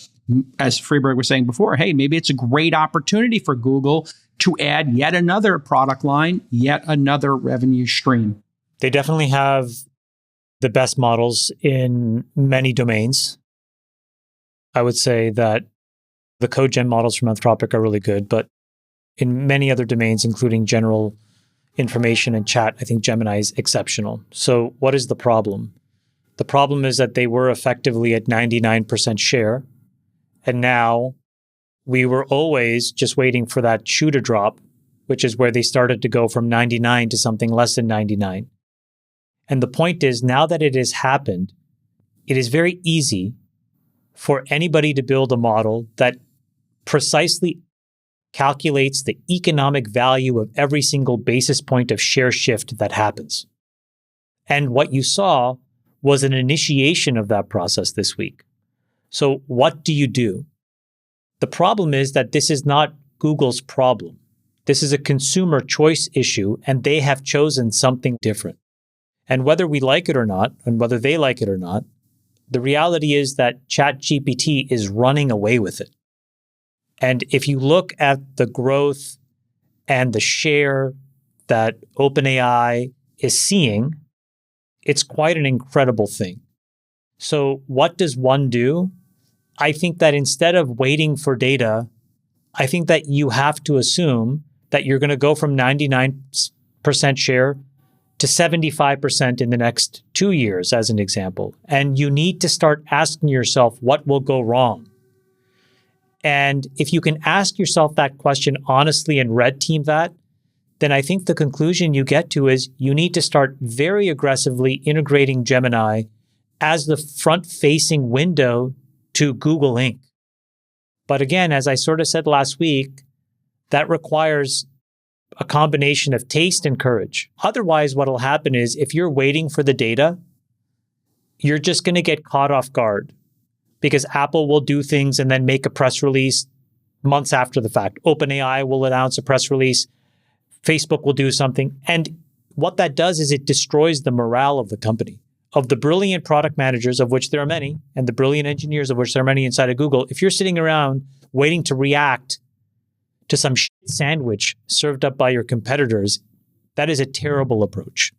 as Freeberg was saying before, hey, maybe it's a great opportunity for Google to add yet another product line, yet another revenue stream. They definitely have the best models in many domains. I would say that the code gen models from Anthropic are really good, but in many other domains, including general information and chat, I think Gemini is exceptional. So what is the problem? The problem is that they were effectively at 99% share. And now we were always just waiting for that shoe to drop, which is where they started to go from 99 to something less than 99. And the point is, now that it has happened, it is very easy for anybody to build a model that precisely calculates the economic value of every single basis point of share shift that happens. And what you saw was an initiation of that process this week. So what do you do? The problem is that this is not Google's problem. This is a consumer choice issue, and they have chosen something different. And whether we like it or not, and whether they like it or not, the reality is that ChatGPT is running away with it. And if you look at the growth and the share that OpenAI is seeing, it's quite an incredible thing. So what does one do? I think that instead of waiting for data, I think that you have to assume that you're going to go from 99% share to 75% in the next 2 years, as an example. And you need to start asking yourself, what will go wrong? And if you can ask yourself that question honestly and red team that, then I think the conclusion you get to is you need to start very aggressively integrating Gemini as the front-facing window to Google Inc. But again, as I sort of said last week, that requires a combination of taste and courage. Otherwise, what will happen is if you're waiting for the data, you're just going to get caught off guard because Apple will do things and then make a press release months after the fact. OpenAI will announce a press release. Facebook will do something. And what that does is it destroys the morale of the company, of the brilliant product managers, of which there are many, and the brilliant engineers, of which there are many inside of Google. If you're sitting around waiting to react to some shit sandwich served up by your competitors, that is a terrible approach.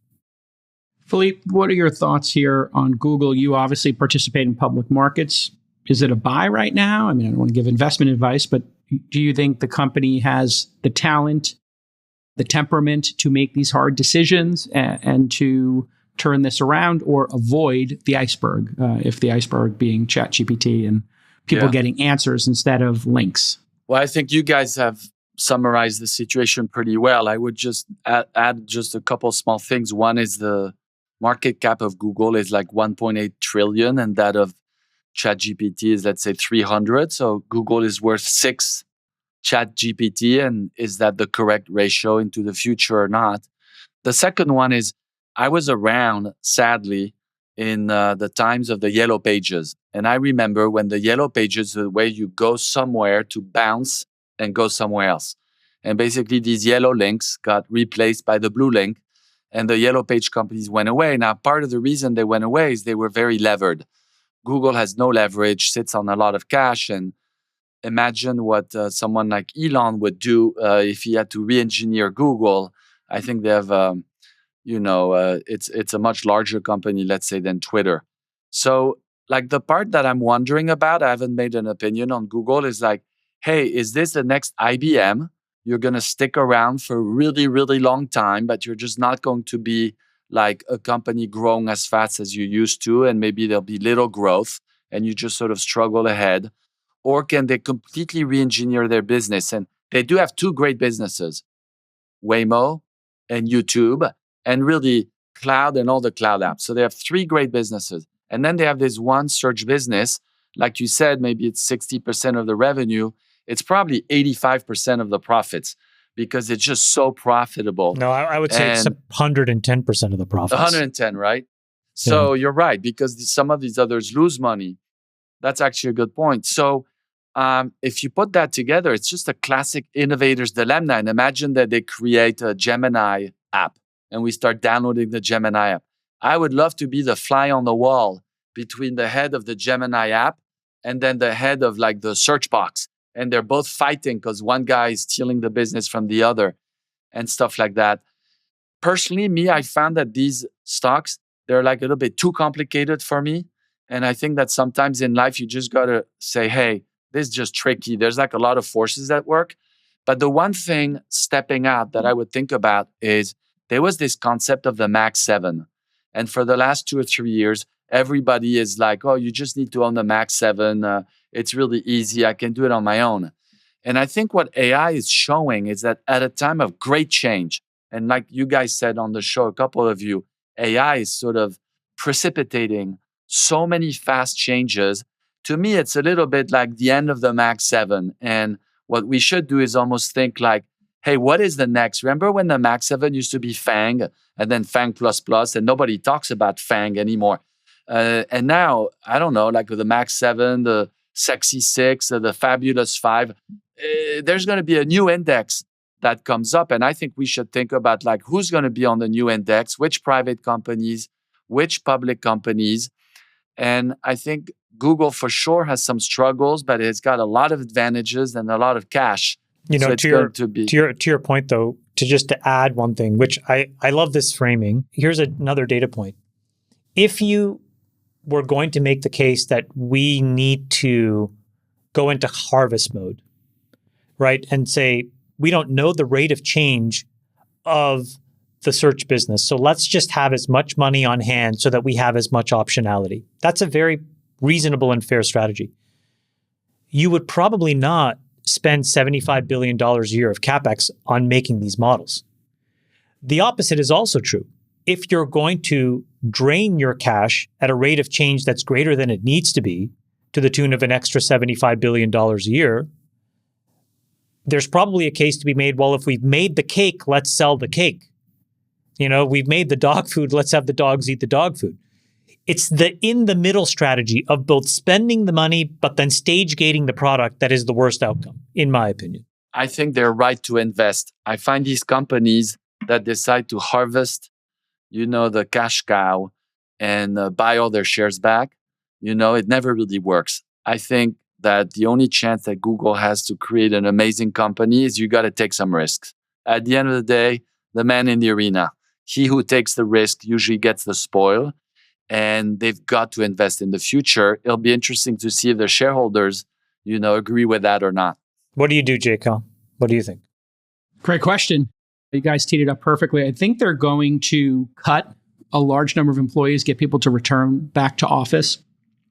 Philippe, what are your thoughts here on Google? You obviously participate in public markets. is it a buy right now? I mean, I don't want to give investment advice, but do you think the company has the talent, the temperament to make these hard decisions and to turn this around, or avoid the iceberg, if the iceberg being ChatGPT and people getting answers instead of links? Well, I think you guys have summarized the situation pretty well. I would just add just a couple small things. One is the market cap of Google is like 1.8 trillion, and that of ChatGPT is, let's say, 300. So Google is worth 6 ChatGPT, and is that the correct ratio into the future or not? The second one is, I was around, sadly, in the times of the Yellow Pages. And I remember when the Yellow Pages, the way you go somewhere to bounce and go somewhere else. And basically these yellow links got replaced by the blue link, and the Yellow Page companies went away. Now, part of the reason they went away is they were very levered. Google has no leverage, sits on a lot of cash, and imagine what someone like Elon would do if he had to re-engineer Google. I think they have... it's a much larger company, let's say, than Twitter. So, like, the part that I'm wondering about, I haven't made an opinion on Google, is like, hey, is this the next IBM? You're going to stick around for a really, really long time, but you're just not going to be like a company growing as fast as you used to, and maybe there'll be little growth and you just sort of struggle ahead. Or can they completely re-engineer their business? And they do have 2 great businesses, Waymo and YouTube, and really cloud and all the cloud apps. So they have 3 great businesses. And then they have this one search business. Like you said, maybe it's 60% of the revenue. It's probably 85% of the profits because it's just so profitable. No, I would say it's 110% of the profits. 110, right? So you're right, because some of these others lose money. That's actually a good point. So if you put that together, it's just a classic innovator's dilemma. And imagine that they create a Gemini app, and we start downloading the Gemini app. I would love to be the fly on the wall between the head of the Gemini app and then the head of like the search box. And they're both fighting because one guy is stealing the business from the other and stuff like that. Personally, I found that these stocks, they're like a little bit too complicated for me. And I think that sometimes in life, you just got to say, hey, this is just tricky. There's like a lot of forces at work. But the one thing stepping out that I would think about is there was this concept of the Max 7. And for the last 2 or 3 years, everybody is like, oh, you just need to own the Max 7. It's really easy. I can do it on my own. And I think what AI is showing is that at a time of great change, and like you guys said on the show, a couple of you, AI is sort of precipitating so many fast changes. To me, it's a little bit like the end of the Max 7. And what we should do is almost think like, hey, what is the next? Remember when the Max 7 used to be Fang and then Fang++, and nobody talks about Fang anymore. And now, I don't know, like with the Max 7, the Sexy 6, the Fabulous 5, there's going to be a new index that comes up. And I think we should think about like who's going to be on the new index, which private companies, which public companies. And I think Google for sure has some struggles, but it's got a lot of advantages and a lot of cash. You know, so to your point though, to add one thing, which I love this framing. Here's another data point. If you were going to make the case that we need to go into harvest mode, right? And say, we don't know the rate of change of the search business. So let's just have as much money on hand so that we have as much optionality. That's a very reasonable and fair strategy. You would probably not spend $75 billion a year of CapEx on making these models. The opposite is also true. If you're going to drain your cash at a rate of change that's greater than it needs to be, to the tune of an extra $75 billion a year, there's probably a case to be made, well, if we've made the cake, let's sell the cake. You know, we've made the dog food, let's have the dogs eat the dog food. It's the in-the-middle strategy of both spending the money, but then stage-gating the product that is the worst outcome, in my opinion. I think they're right to invest. I find these companies that decide to harvest, the cash cow and buy all their shares back, it never really works. I think that the only chance that Google has to create an amazing company is you got to take some risks. At the end of the day, the man in the arena, he who takes the risk usually gets the spoil. and they've got to invest in the future. It'll be interesting to see if the shareholders, agree with that or not. What do you do, J-Cal? What do you think? Great question. You guys teed it up perfectly. I think they're going to cut a large number of employees, get people to return back to office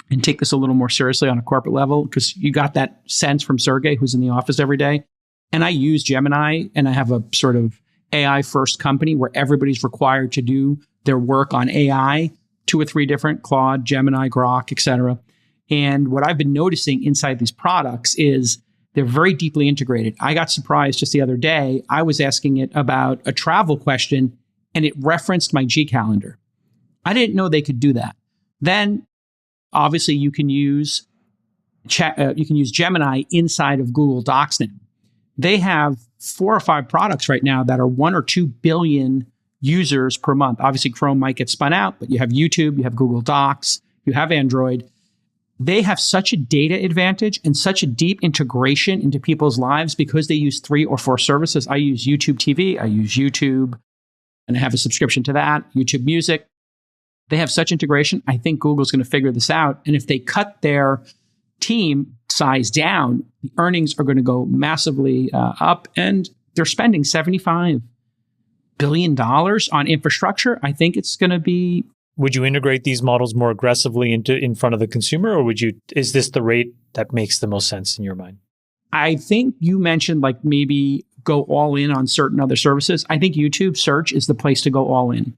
and take this a little more seriously on a corporate level, because you got that sense from Sergey, who's in the office every day. And I use Gemini, and I have a sort of AI first company where everybody's required to do their work on AI, 2 or 3 different, Claude, Gemini, Grok, et cetera. And what I've been noticing inside these products is they're very deeply integrated. I got surprised just the other day. I was asking it about a travel question, and it referenced my G calendar. I didn't know they could do that. Then, obviously, you can use Gemini inside of Google Docs now. They have 4 or 5 products right now that are 1 or 2 billion users per month. Obviously, Chrome might get spun out, but you have YouTube, you have Google Docs, you have Android. They have such a data advantage and such a deep integration into people's lives because they use 3 or 4 services. I use YouTube TV, I use YouTube, and I have a subscription to that, YouTube Music. They have such integration. I think Google's going to figure this out. And if they cut their team size down, the earnings are going to go massively up. And they're spending $75 billion on infrastructure. I think it's going to be... Would you integrate these models more aggressively in front of the consumer, or is this the rate that makes the most sense in your mind? I think you mentioned maybe go all in on certain other services. I think YouTube search is the place to go all in.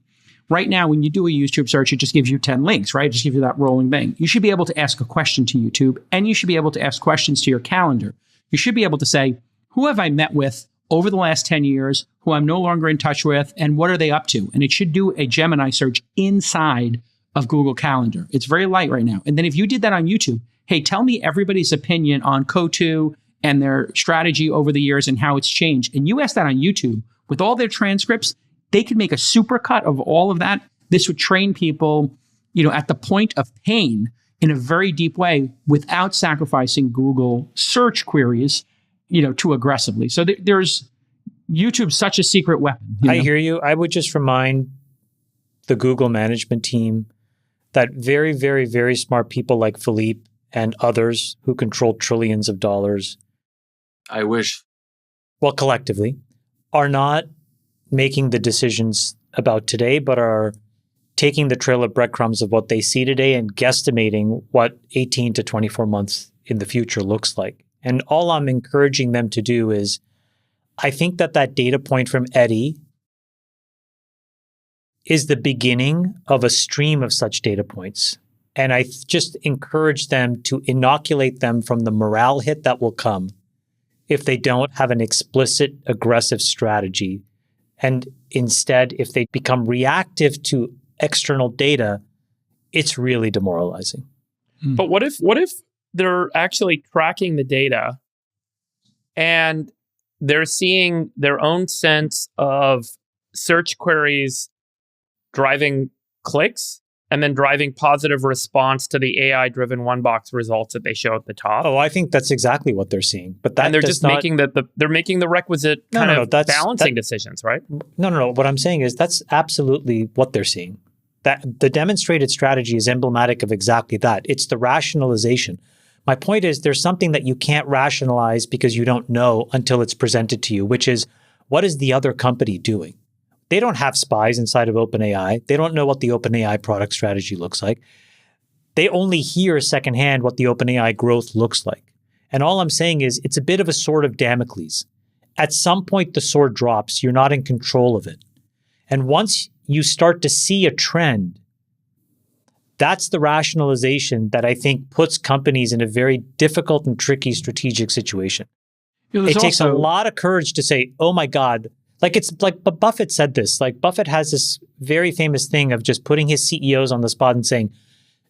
Right now, when you do a YouTube search, it just gives you 10 links, right? It just gives you that rolling thing. You should be able to ask a question to YouTube, and you should be able to ask questions to your calendar. You should be able to say, who have I met with over the last 10 years, who I'm no longer in touch with, and what are they up to? And it should do a Gemini search inside of Google Calendar. It's very light right now. And then if you did that on YouTube, hey, tell me everybody's opinion on Cotu and their strategy over the years and how it's changed. And you ask that on YouTube with all their transcripts, they could make a supercut of all of that. This would train people, at the point of pain in a very deep way without sacrificing Google search queries, too aggressively. So there's YouTube's such a secret weapon. I hear you. I would just remind the Google management team that very, very, very smart people like Philippe and others who control trillions of dollars. I wish. Well, collectively, are not making the decisions about today, but are taking the trail of breadcrumbs of what they see today and guesstimating what 18 to 24 months in the future looks like. And all I'm encouraging them to do is, I think that data point from Eddie is the beginning of a stream of such data points. And I just encourage them to inoculate them from the morale hit that will come if they don't have an explicit, aggressive strategy. And instead, if they become reactive to external data, it's really demoralizing. But what if they're actually tracking the data and they're seeing their own sense of search queries driving clicks and then driving positive response to the AI-driven one-box results that they show at the top? Oh, I think that's exactly what they're seeing. But that and they're just making they're making the requisite balancing decisions, right? No. What I'm saying is that's absolutely what they're seeing. That the demonstrated strategy is emblematic of exactly that. It's the rationalization. My point is there's something that you can't rationalize because you don't know until it's presented to you, which is, what is the other company doing? They don't have spies inside of OpenAI. They don't know what the OpenAI product strategy looks like. They only hear secondhand what the OpenAI growth looks like. And all I'm saying is it's a bit of a sword of Damocles. At some point, the sword drops. You're not in control of it. And once you start to see a trend, that's the rationalization that I think puts companies in a very difficult and tricky strategic situation. It takes a lot of courage to say, oh my God, but Buffett said this, Buffett has this very famous thing of just putting his CEOs on the spot and saying,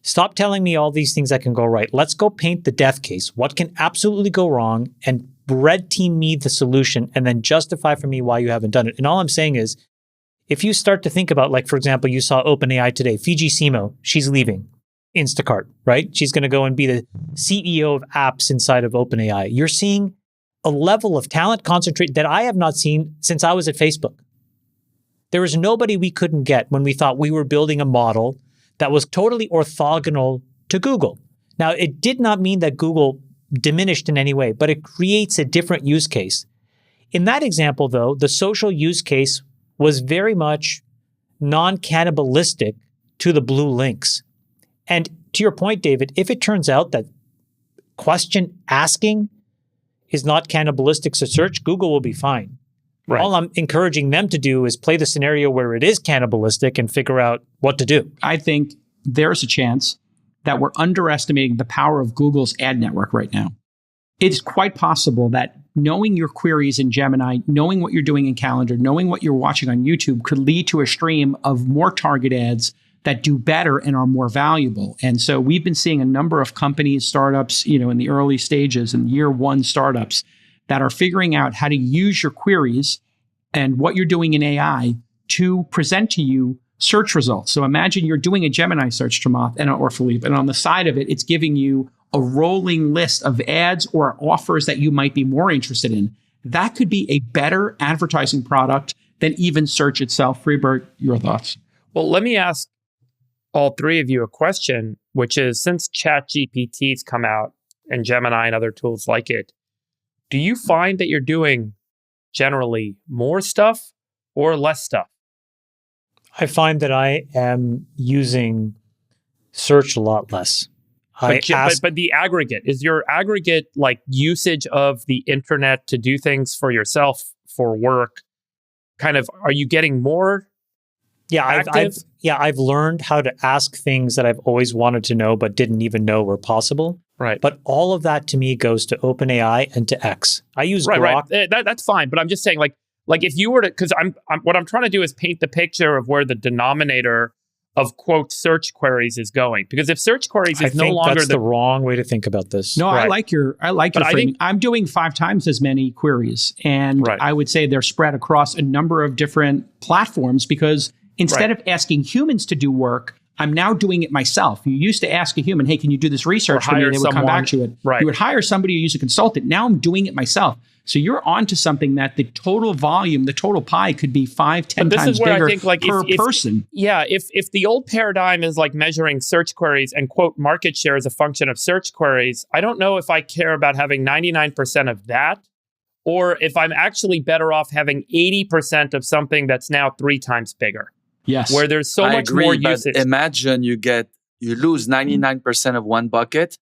stop telling me all these things that can go right. Let's go paint the death case. What can absolutely go wrong, and red team me the solution and then justify for me why you haven't done it. And all I'm saying is, if you start to think about, for example, you saw OpenAI today, Fiji Simo, she's leaving Instacart, right? She's going to go and be the CEO of apps inside of OpenAI. You're seeing a level of talent concentrate that I have not seen since I was at Facebook. There was nobody we couldn't get when we thought we were building a model that was totally orthogonal to Google. Now, it did not mean that Google diminished in any way, but it creates a different use case. In that example, though, the social use case was very much non-cannibalistic to the blue links. And to your point, David, if it turns out that question asking is not cannibalistic to search, Google will be fine. Right. All I'm encouraging them to do is play the scenario where it is cannibalistic and figure out what to do. I think there's a chance that we're underestimating the power of Google's ad network right now. It's quite possible that knowing your queries in Gemini, knowing what you're doing in Calendar, knowing what you're watching on YouTube could lead to a stream of more target ads that do better and are more valuable. And so we've been seeing a number of companies, startups, in the early stages and year one startups that are figuring out how to use your queries and what you're doing in AI to present to you search results. So imagine you're doing a Gemini search, Chamath or Philippe, and on the side of it, it's giving you a rolling list of ads or offers that you might be more interested in. That could be a better advertising product than even search itself. Freeberg, your thoughts? Well, let me ask all three of you a question, which is, since ChatGPT's come out and Gemini and other tools like it, do you find that you're doing generally more stuff or less stuff? I find that I am using search a lot less. But the aggregate, is your aggregate like usage of the internet to do things for yourself, for work, kind of, are you getting more active? I've learned how to ask things that I've always wanted to know but didn't even know were possible. Right. But all of that to me goes to OpenAI and to X. I use Grok. Right. That's fine. But I'm just saying, like if you were to, because I'm what I'm trying to do is paint the picture of where the denominator of quote search queries is going. Because if search queries is no longer that's the wrong way to think about this. No, right. I like your framing. I'm doing 5 times as many queries, and I would say they're spread across a number of different platforms because instead of asking humans to do work, I'm now doing it myself. You used to ask a human, hey, can you do this research for me? And they would come back to it. Right. You would hire somebody or use a consultant. Now I'm doing it myself. So you're onto something that the total volume, the total pie could be 5, 10 times bigger per person. Yeah, if the old paradigm is like measuring search queries and quote market share as a function of search queries, I don't know if I care about having 99% of that, or if I'm actually better off having 80% of something that's now 3 times bigger. Yes. Where there's so much more usage. Imagine you lose 99% of one bucket,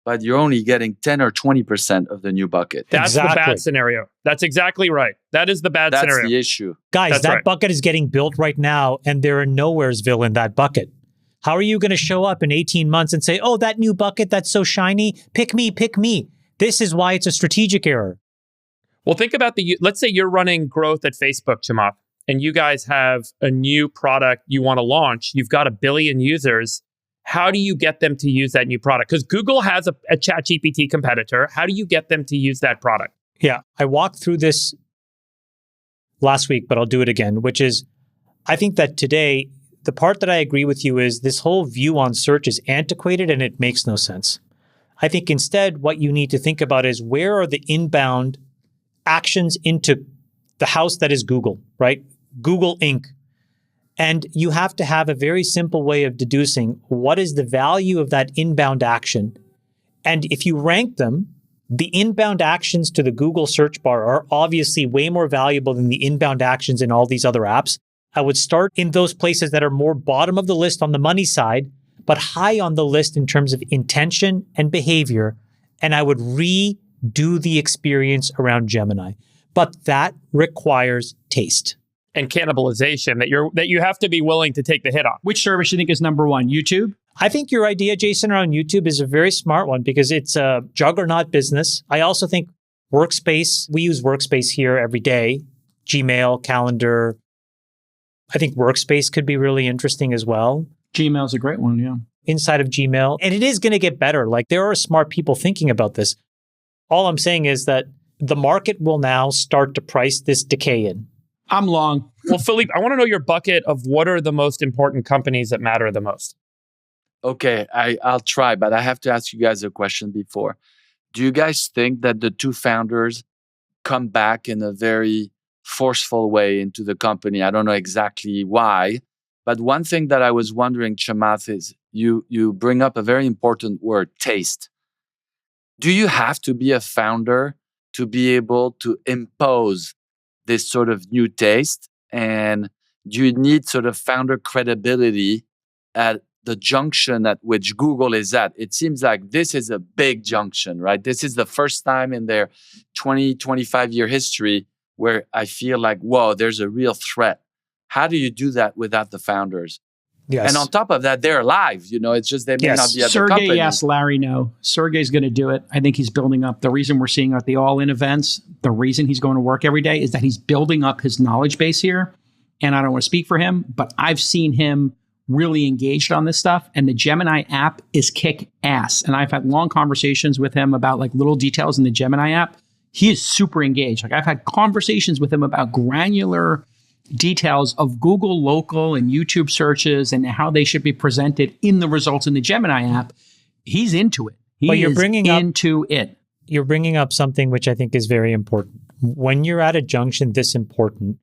but you're only getting 10 or 20% of the new bucket. That's the bad scenario. That's exactly right. That is the bad scenario. That's the issue. Guys, that bucket is getting built right now, and there are Nowheresville in that bucket. How are you going to show up in 18 months and say, oh, that new bucket, that's so shiny, pick me, pick me. This is why it's a strategic error. Well, think about let's say you're running growth at Facebook, Chamath, and you guys have a new product you want to launch. You've got 1 billion users. How do you get them to use that new product? Because Google has a ChatGPT competitor. How do you get them to use that product? Yeah, I walked through this last week, but I'll do it again, which is, I think that today, the part that I agree with you is this whole view on search is antiquated and it makes no sense. I think instead, what you need to think about is where are the inbound actions into the house that is Google, right? Google Inc. And you have to have a very simple way of deducing what is the value of that inbound action. And if you rank them, the inbound actions to the Google search bar are obviously way more valuable than the inbound actions in all these other apps. I would start in those places that are more bottom of the list on the money side, but high on the list in terms of intention and behavior. And I would redo the experience around Gemini. But that requires taste. And cannibalization that you have to be willing to take the hit on. Which service do you think is number one? YouTube? I think your idea, Jason, around YouTube is a very smart one because it's a juggernaut business. I also think Workspace, we use Workspace here every day. Gmail, Calendar. I think Workspace could be really interesting as well. Gmail's a great one, yeah. Inside of Gmail. And it is going to get better. Like there are smart people thinking about this. All I'm saying is that the market will now start to price this decay in. I'm long. Well, Philippe, I want to know your bucket of what are the most important companies that matter the most. Okay, I'll try, but I have to ask you guys a question before. Do you guys think that the 2 founders come back in a very forceful way into the company? I don't know exactly why, But one thing that I was wondering, Chamath, is you bring up a very important word, taste. Do you have to be a founder to be able to impose this sort of new taste? And do you need sort of founder credibility at the junction at which Google is at? It seems like this is a big junction, right? This is the first time in their 20, 25-year history where I feel like, whoa, there's a real threat. How do you do that without the founders? Yes. And on top of that, they're alive. It's just they may not be at the Sergey, company. yes. Larry, no. Sergey's going to do it. I think he's building up. The reason we're seeing at the all-in events, the reason he's going to work every day is that he's building up his knowledge base here. And I don't want to speak for him, but I've seen him really engaged on this stuff. And the Gemini app is kick ass. And I've had long conversations with him about like little details in the Gemini app. He is super engaged. Like I've had conversations with him about granular details of Google local and YouTube searches and how they should be presented in the results in the Gemini app. He's into it. You're bringing up something which I think is very important. When you're at a junction this important,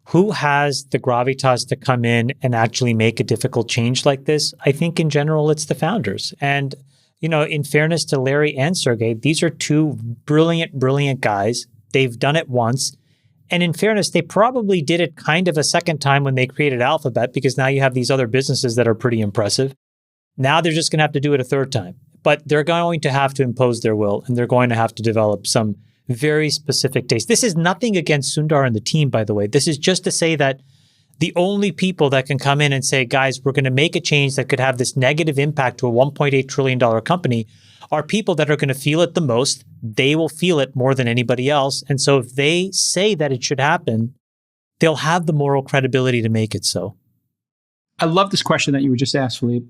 who has the gravitas to come in and actually make a difficult change like this? I think in general, it's the founders. And, in fairness to Larry and Sergey, these are two brilliant guys. They've done it once. And in fairness, they probably did it kind of a second time when they created Alphabet, because now you have these other businesses that are pretty impressive. Now they're just going to have to do it a third time. But they're going to have to impose their will, and they're going to have to develop some very specific taste. This is nothing against Sundar and the team, by the way. This is just to say that the only people that can come in and say, guys, we're going to make a change that could have this negative impact to a $1.8 trillion company are people that are going to feel it the most. They will feel it more than anybody else. And so if they say that it should happen, they'll have the moral credibility to make it so. I love this question that you were just asked, Philippe.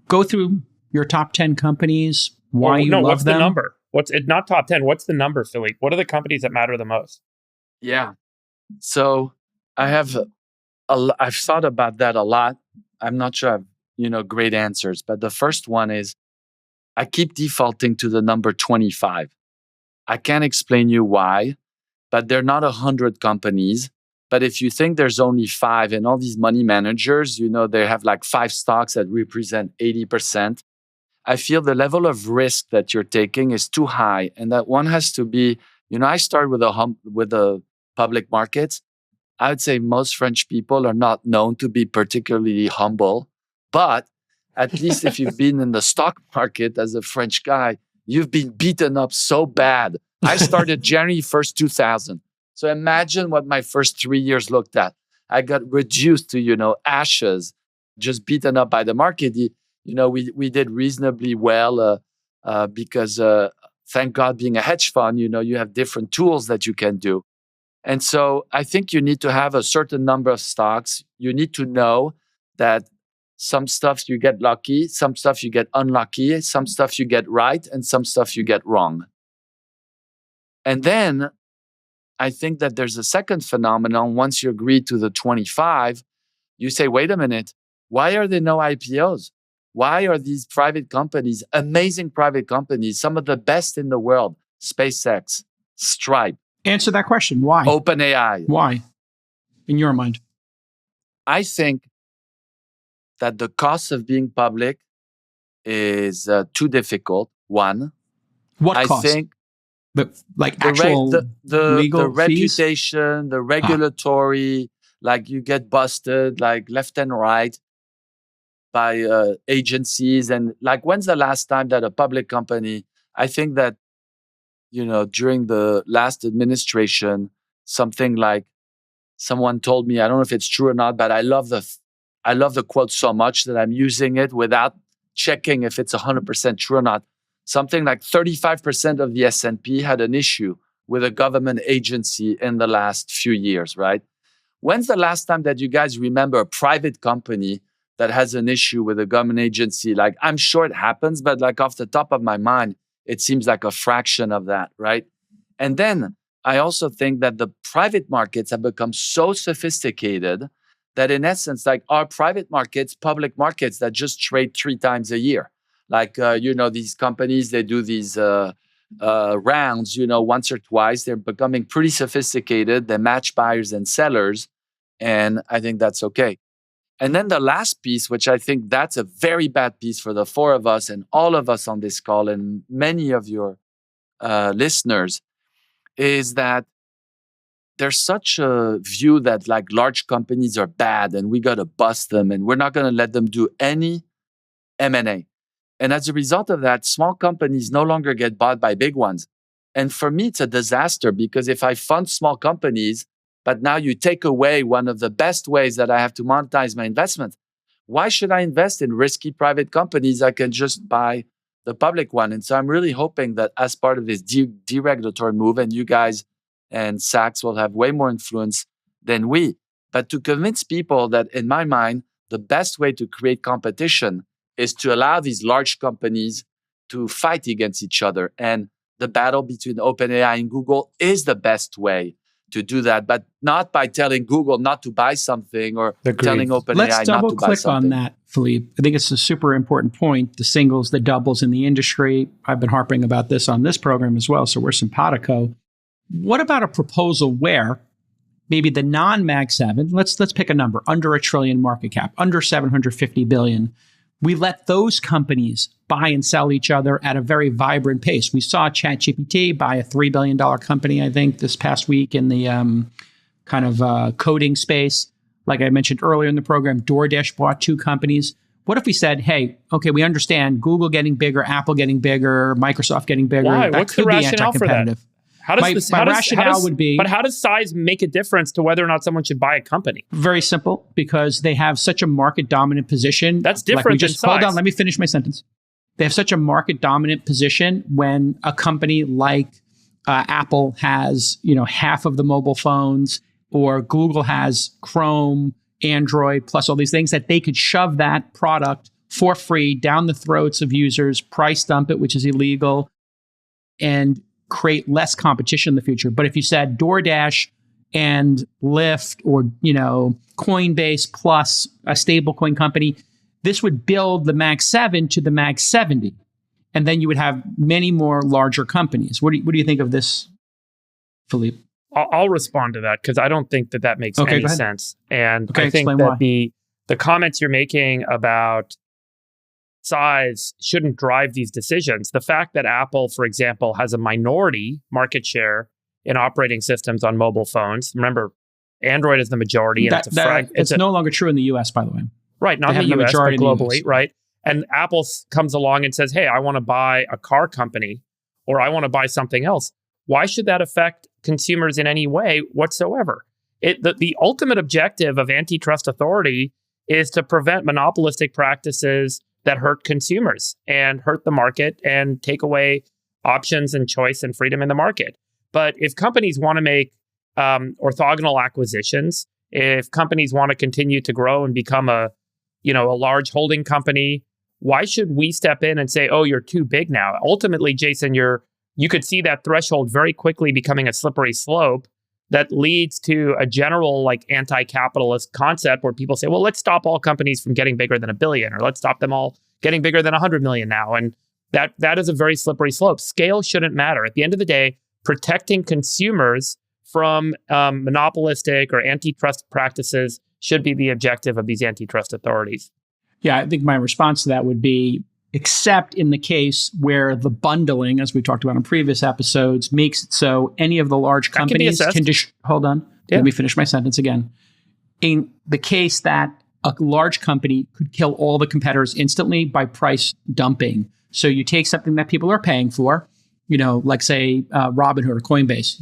Go through your top 10 companies, why you love what's them. The number? What's it? Not top 10. What's the number, Philippe? What are the companies that matter the most? Yeah. So I've thought about that a lot. I'm not sure I have, great answers, but the first one is I keep defaulting to the number 25. I can't explain you why, but they're not 100 companies. But if you think there's only 5 and all these money managers, they have like 5 stocks that represent 80%. I feel the level of risk that you're taking is too high. And that one has to be, I start with the public markets. I would say most French people are not known to be particularly humble, but at least if you've been in the stock market as a French guy, you've been beaten up so bad. I started January 1st, 2000. So imagine what my first 3 years looked at. I got reduced to, ashes, just beaten up by the market. We did reasonably well because thank God being a hedge fund, you have different tools that you can do. And so I think you need to have a certain number of stocks. You need to know that some stuff you get lucky, some stuff you get unlucky, some stuff you get right, and some stuff you get wrong. And then I think that there's a second phenomenon. Once you agree to the 25, you say, wait a minute, why are there no IPOs? Why are these private companies, amazing private companies, some of the best in the world, SpaceX, Stripe? Answer that question. Why? OpenAI. Why? In your mind? I think that the cost of being public is too difficult. One. What cost? I think the legal fees? Reputation, the regulatory, like you get busted like left and right by agencies. And like, when's the last time that a public company, I think that, during the last administration, something like someone told me, I don't know if it's true or not, but I love the quote so much that I'm using it without checking if it's 100% true or not. Something like 35% of the S&P had an issue with a government agency in the last few years, right? When's the last time that you guys remember a private company that has an issue with a government agency? Like, I'm sure it happens, but like off the top of my mind, it seems like a fraction of that, right? And then I also think that the private markets have become so sophisticated that in essence, like our private markets, public markets that just trade 3 times a year. Like, these companies, they do these rounds, once or twice. They're becoming pretty sophisticated. They match buyers and sellers. And I think that's okay. And then the last piece, which I think that's a very bad piece for the four of us and all of us on this call and many of your listeners, is that there's such a view that like large companies are bad and we got to bust them and we're not going to let them do any M&A. And as a result of that, small companies no longer get bought by big ones. And for me, it's a disaster because if I fund small companies, but now you take away one of the best ways that I have to monetize my investment, why should I invest in risky private companies? I can just buy the public one. And so I'm really hoping that as part of this deregulatory move, and you guys and Sachs will have way more influence than we, but to convince people that in my mind, the best way to create competition is to allow these large companies to fight against each other. And the battle between OpenAI and Google is the best way to do that, but not by telling Google not to buy something or telling OpenAI not to buy something. Let's double click on that, Philippe. I think it's a super important point, the singles, the doubles in the industry. I've been harping about this on this program as well, so we're simpatico. What about a proposal where maybe the non-Mag 7, let's pick a number, under $1 trillion market cap, under $750 billion, we let those companies buy and sell each other at a very vibrant pace. We saw ChatGPT buy a $3 billion company, I think, this past week in the coding space. Like I mentioned earlier in the program, DoorDash bought 2 companies. What if we said, hey, okay, we understand Google getting bigger, Apple getting bigger, Microsoft getting bigger. Why? That What's could the be rationale for that? anti-competitive. My rationale would be... But how does size make a difference to whether or not someone should buy a company? Very simple, because they have such a market dominant position. That's different than size. Hold on, let me finish my sentence. They have such a market dominant position when a company like Apple has, half of the mobile phones, or Google has Chrome, Android, plus all these things, that they could shove that product for free down the throats of users, price dump it, which is illegal, and create less competition in the future. But if you said DoorDash and Lyft or, Coinbase plus a stablecoin company, this would build the Mag 7 to the Mag 70. And then you would have many more larger companies. What do you think of this, Philippe? I'll respond to that because I don't think that makes any sense. And I think that why. the comments you're making about size shouldn't drive these decisions. The fact that Apple, for example, has a minority market share in operating systems on mobile phones. Remember, Android is the majority. And it's no longer true in the US, by the way. Right, not in the US, but globally, right? And Apple comes along and says, hey, I want to buy a car company or I want to buy something else. Why should that affect consumers in any way whatsoever? The ultimate objective of antitrust authority is to prevent monopolistic practices that hurt consumers and hurt the market and take away options and choice and freedom in the market. But if companies want to make orthogonal acquisitions, if companies want to continue to grow and become a large holding company, why should we step in and say, oh, you're too big now? Ultimately, Jason, you could see that threshold very quickly becoming a slippery slope that leads to a general anti-capitalist concept where people say, well, let's stop all companies from getting bigger than $1 billion, or let's stop them all getting bigger than 100 million now. And that is a very slippery slope. Scale shouldn't matter. At the end of the day, protecting consumers from monopolistic or antitrust practices should be the objective of these antitrust authorities. Yeah, I think my response to that would be, except in the case where the bundling, as we talked about in previous episodes, makes it so any of the large companies can hold on. Yeah. Let me finish my sentence again. In the case that a large company could kill all the competitors instantly by price dumping. So you take something that people are paying for, like say Robinhood or Coinbase.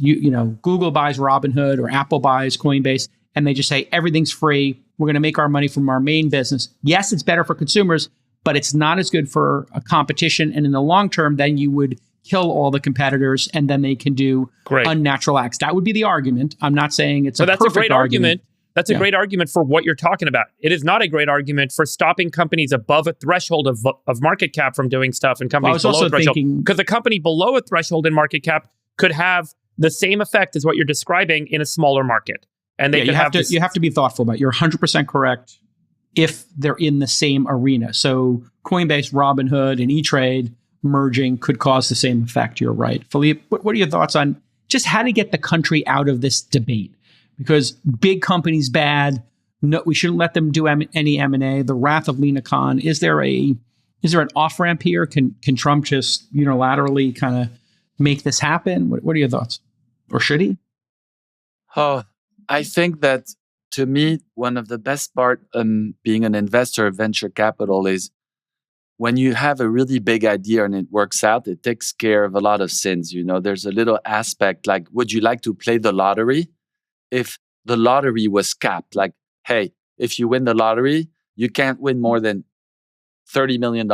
Google buys Robinhood or Apple buys Coinbase, and they just say everything's free. We're going to make our money from our main business. Yes, it's better for consumers, but it's not as good for a competition. And in the long term, then you would kill all the competitors and then they can do unnatural acts. That would be the argument. I'm not saying it's that's a great argument. That's a great argument for what you're talking about. It is not a great argument for stopping companies above a threshold of market cap from doing stuff and companies below a threshold. Because a company below a threshold in market cap could have the same effect as what you're describing in a smaller market. And they you have to be thoughtful about it. You're 100% correct if they're in the same arena. So Coinbase, Robinhood, and E-Trade merging could cause the same effect. You're right. Philippe, what are your thoughts on just how to get the country out of this debate? Because big companies bad, no, we shouldn't let them do any M&A. The wrath of Lina Khan. Is there an off ramp here? Can Trump just unilaterally kind of make this happen? What are your thoughts? Or should he? Oh, I think that to me, one of the best part being an investor of venture capital is when you have a really big idea and it works out, it takes care of a lot of sins. There's a little aspect like, would you like to play the lottery? If the lottery was capped, like, hey, if you win the lottery, you can't win more than $30 million.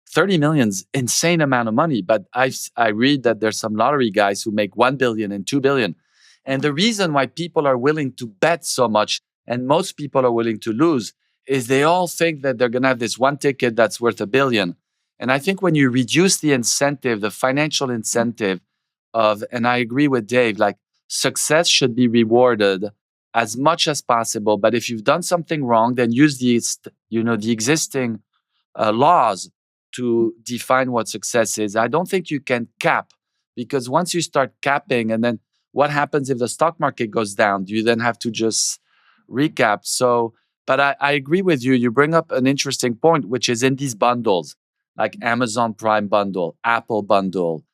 30 million's insane amount of money, but I read that there's some lottery guys who make 1 billion and 2 billion. And the reason why people are willing to bet so much and most people are willing to lose is they all think that they're going to have this one ticket that's worth $1 billion. And I think when you reduce the incentive, the financial incentive and I agree with Dave, like success should be rewarded as much as possible. But if you've done something wrong, then use the existing laws to define what success is. I don't think you can cap, because once you start capping, and then what happens if the stock market goes down? Do you then have to just recap? But I agree with you. You bring up an interesting point, which is in these bundles, like Amazon Prime bundle, Apple bundle,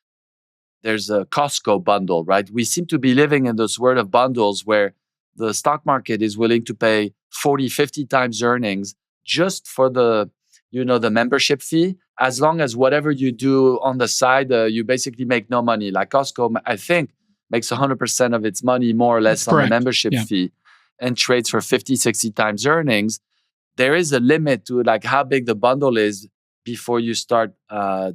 there's a Costco bundle, right? We seem to be living in this world of bundles where the stock market is willing to pay 40, 50 times earnings just for the membership fee, as long as whatever you do on the side, you basically make no money. Like Costco, I think, makes 100% of its money more or less on the membership fee and trades for 50, 60 times earnings. There is a limit to like how big the bundle is before you start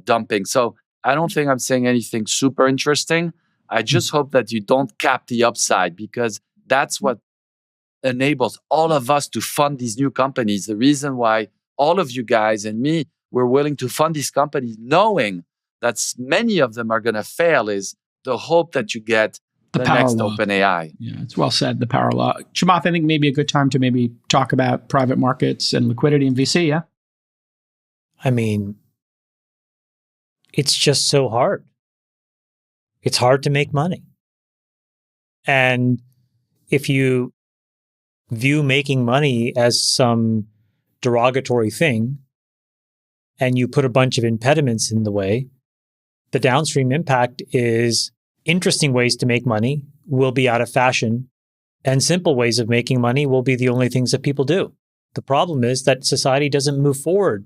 dumping. So I don't think I'm saying anything super interesting. I just hope that you don't cap the upside, because that's what enables all of us to fund these new companies. The reason why all of you guys and me, we're willing to fund these companies knowing that many of them are going to fail is the hope that you get the next OpenAI. Yeah, it's well said, the power law. Chamath, I think maybe a good time to maybe talk about private markets and liquidity in VC, yeah? I mean, it's just so hard. It's hard to make money. And if you view making money as some derogatory thing, and you put a bunch of impediments in the way, the downstream impact is interesting ways to make money will be out of fashion, and simple ways of making money will be the only things that people do. The problem is that society doesn't move forward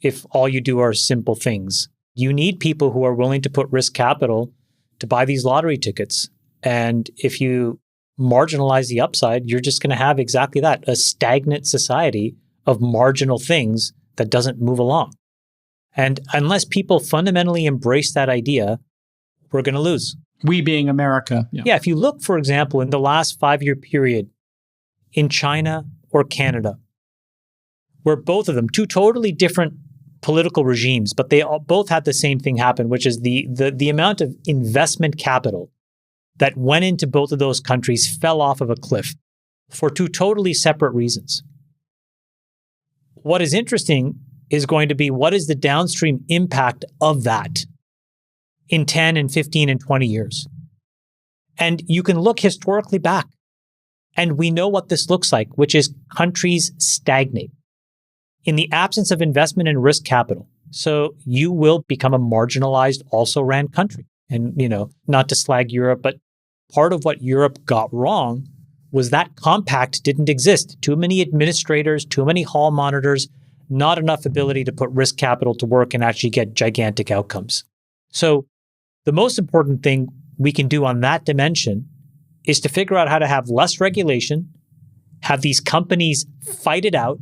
if all you do are simple things. You need people who are willing to put risk capital to buy these lottery tickets. And if you marginalize the upside, you're just going to have exactly that, a stagnant society of marginal things that doesn't move along. And unless people fundamentally embrace that idea, we're going to lose. We being America. Yeah, if you look, for example, in the last 5-year period in China or Canada, where both of them, two totally different political regimes, but they both had the same thing happen, which is the amount of investment capital that went into both of those countries fell off of a cliff for two totally separate reasons. What is interesting is going to be what is the downstream impact of that in 10 and 15 and 20 years. And you can look historically back, and we know what this looks like, which is countries stagnate in the absence of investment and risk capital. So you will become a marginalized, also ran country. And, not to slag Europe, but part of what Europe got wrong was that compact didn't exist. Too many administrators, too many hall monitors, not enough ability to put risk capital to work and actually get gigantic outcomes. So the most important thing we can do on that dimension is to figure out how to have less regulation, have these companies fight it out,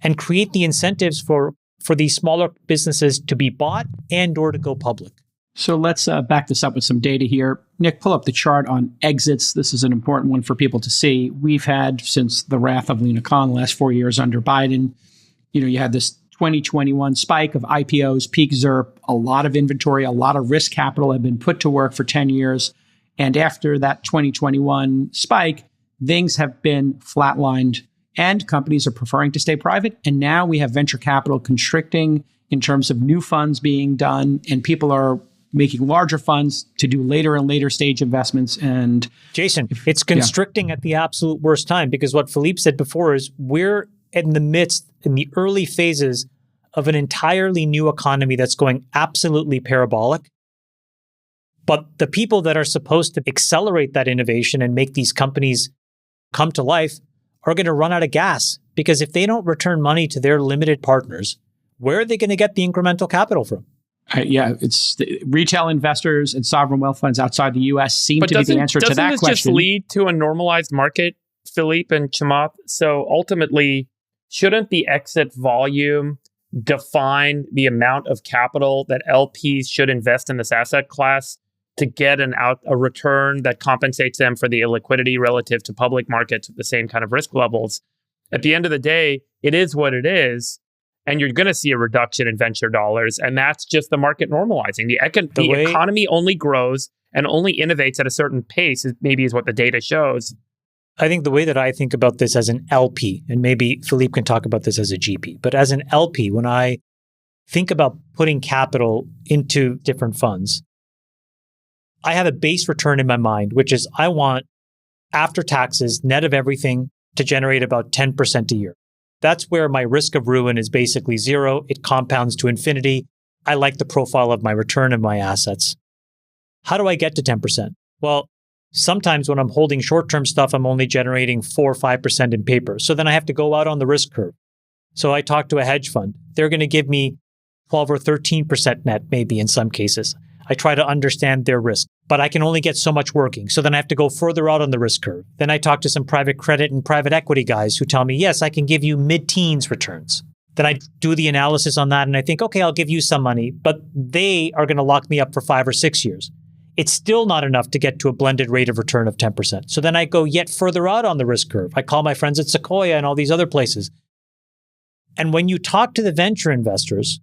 and create the incentives for these smaller businesses to be bought and or to go public. So let's back this up with some data here. Nick, pull up the chart on exits. This is an important one for people to see. We've had, since the wrath of Lina Khan, the last 4 years under Biden, you had this 2021 spike of IPOs, peak ZERP, a lot of inventory, a lot of risk capital had been put to work for 10 years. And after that 2021 spike, things have been flatlined and companies are preferring to stay private. And now we have venture capital constricting in terms of new funds being done, and people are making larger funds to do later and later stage investments. And Jason, it's constricting at the absolute worst time, because what Philippe said before is we're in the early phases of an entirely new economy that's going absolutely parabolic. But the people that are supposed to accelerate that innovation and make these companies come to life are going to run out of gas, because if they don't return money to their limited partners, where are they going to get the incremental capital from? It's the retail investors and sovereign wealth funds outside the U.S. seem to be the answer to that question. Doesn't this just lead to a normalized market, Philippe and Chamath? So ultimately, shouldn't the exit volume define the amount of capital that LPs should invest in this asset class to get a return that compensates them for the illiquidity relative to public markets at the same kind of risk levels? At the end of the day, it is what it is. And you're going to see a reduction in venture dollars. And that's just the market normalizing. The economy only grows and only innovates at a certain pace, is what the data shows. I think the way that I think about this as an LP, and maybe Philippe can talk about this as a GP, but as an LP, when I think about putting capital into different funds, I have a base return in my mind, which is I want, after taxes, net of everything, to generate about 10% a year. That's where my risk of ruin is basically zero. It compounds to infinity. I like the profile of my return of my assets. How do I get to 10%? Well, sometimes when I'm holding short-term stuff, I'm only generating 4 or 5% in paper. So then I have to go out on the risk curve. So I talk to a hedge fund. They're going to give me 12 or 13% net, maybe in some cases. I try to understand their risk, but I can only get so much working. So then I have to go further out on the risk curve. Then I talk to some private credit and private equity guys who tell me, yes, I can give you mid-teens returns. Then I do the analysis on that and I think, okay, I'll give you some money, but they are going to lock me up for 5 or 6 years. It's still not enough to get to a blended rate of return of 10%. So then I go yet further out on the risk curve. I call my friends at Sequoia and all these other places. And when you talk to the venture investors,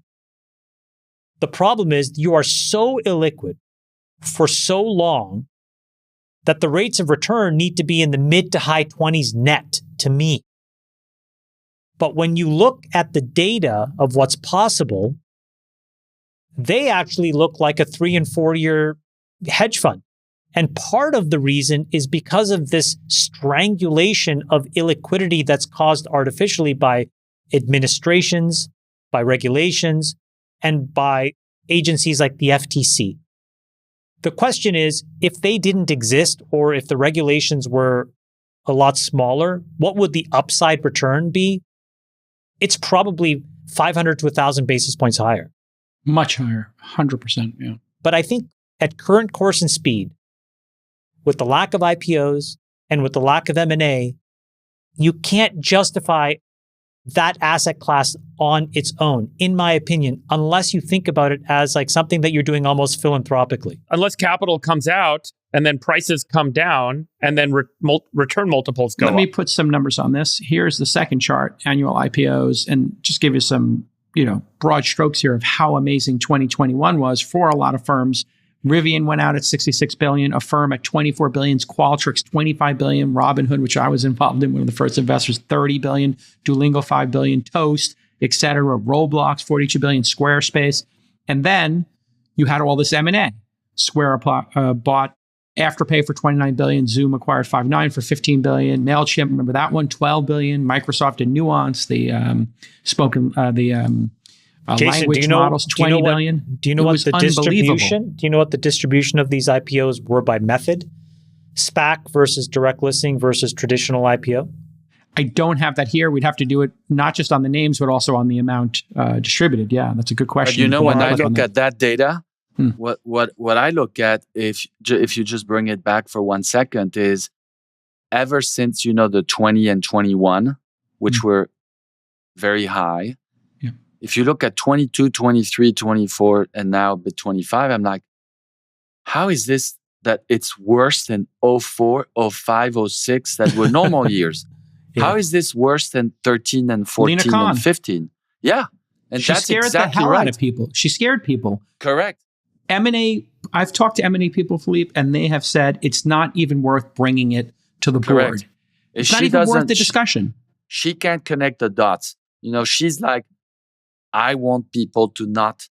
the problem is you are so illiquid for so long that the rates of return need to be in the mid to high 20s net to me. But when you look at the data of what's possible, they actually look like a 3 and 4 year hedge fund. And part of the reason is because of this strangulation of illiquidity that's caused artificially by administrations, by regulations, and by agencies like the FTC. The question is, if they didn't exist or if the regulations were a lot smaller, what would the upside return be? It's probably 500 to 1,000 basis points higher. Much higher, 100%, yeah. But I think at current course and speed, with the lack of IPOs and with the lack of M&A, you can't justify that asset class on its own, in my opinion, unless you think about it as like something that you're doing almost philanthropically. Unless capital comes out and then prices come down and then return multiples go up. Let me put some numbers on this. Here's the second chart, annual IPOs, and just give you some, broad strokes here of how amazing 2021 was for a lot of firms. Rivian went out at $66 billion, Affirm at $24 billion, Qualtrics $25 billion, Robinhood, which I was involved in, one of the first investors, $30 billion, Duolingo $5 billion, Toast, etc., Roblox $42 billion, Squarespace. And then you had all this M&A. Square bought Afterpay for $29 billion, Zoom acquired Five9 for $15 billion, MailChimp, remember that one, $12 billion, Microsoft and Nuance, the Jason, language models, $20 billion. Do you know what the distribution? Do you know what the distribution of these IPOs were by method? SPAC versus direct listing versus traditional IPO? I don't have that here. We'd have to do it not just on the names, but also on the amount distributed. Yeah, that's a good question. But when I look at that data, what I look at, if you just bring it back for 1 second, is ever since the 20 and 21, which were very high. If you look at 22, 23, 24, and now bit 25, I'm like, how is this that it's worse than 04, 05, 06 that were normal years? Yeah. How is this worse than 13 and 14 and 15? Yeah. And she that's scared exactly the hell right. out of people. She scared people. Correct. M&A, I've talked to M&A people, Philippe, and they have said it's not even worth bringing it to the board. It's not even worth the discussion. She can't connect the dots. She's like, I want people to not,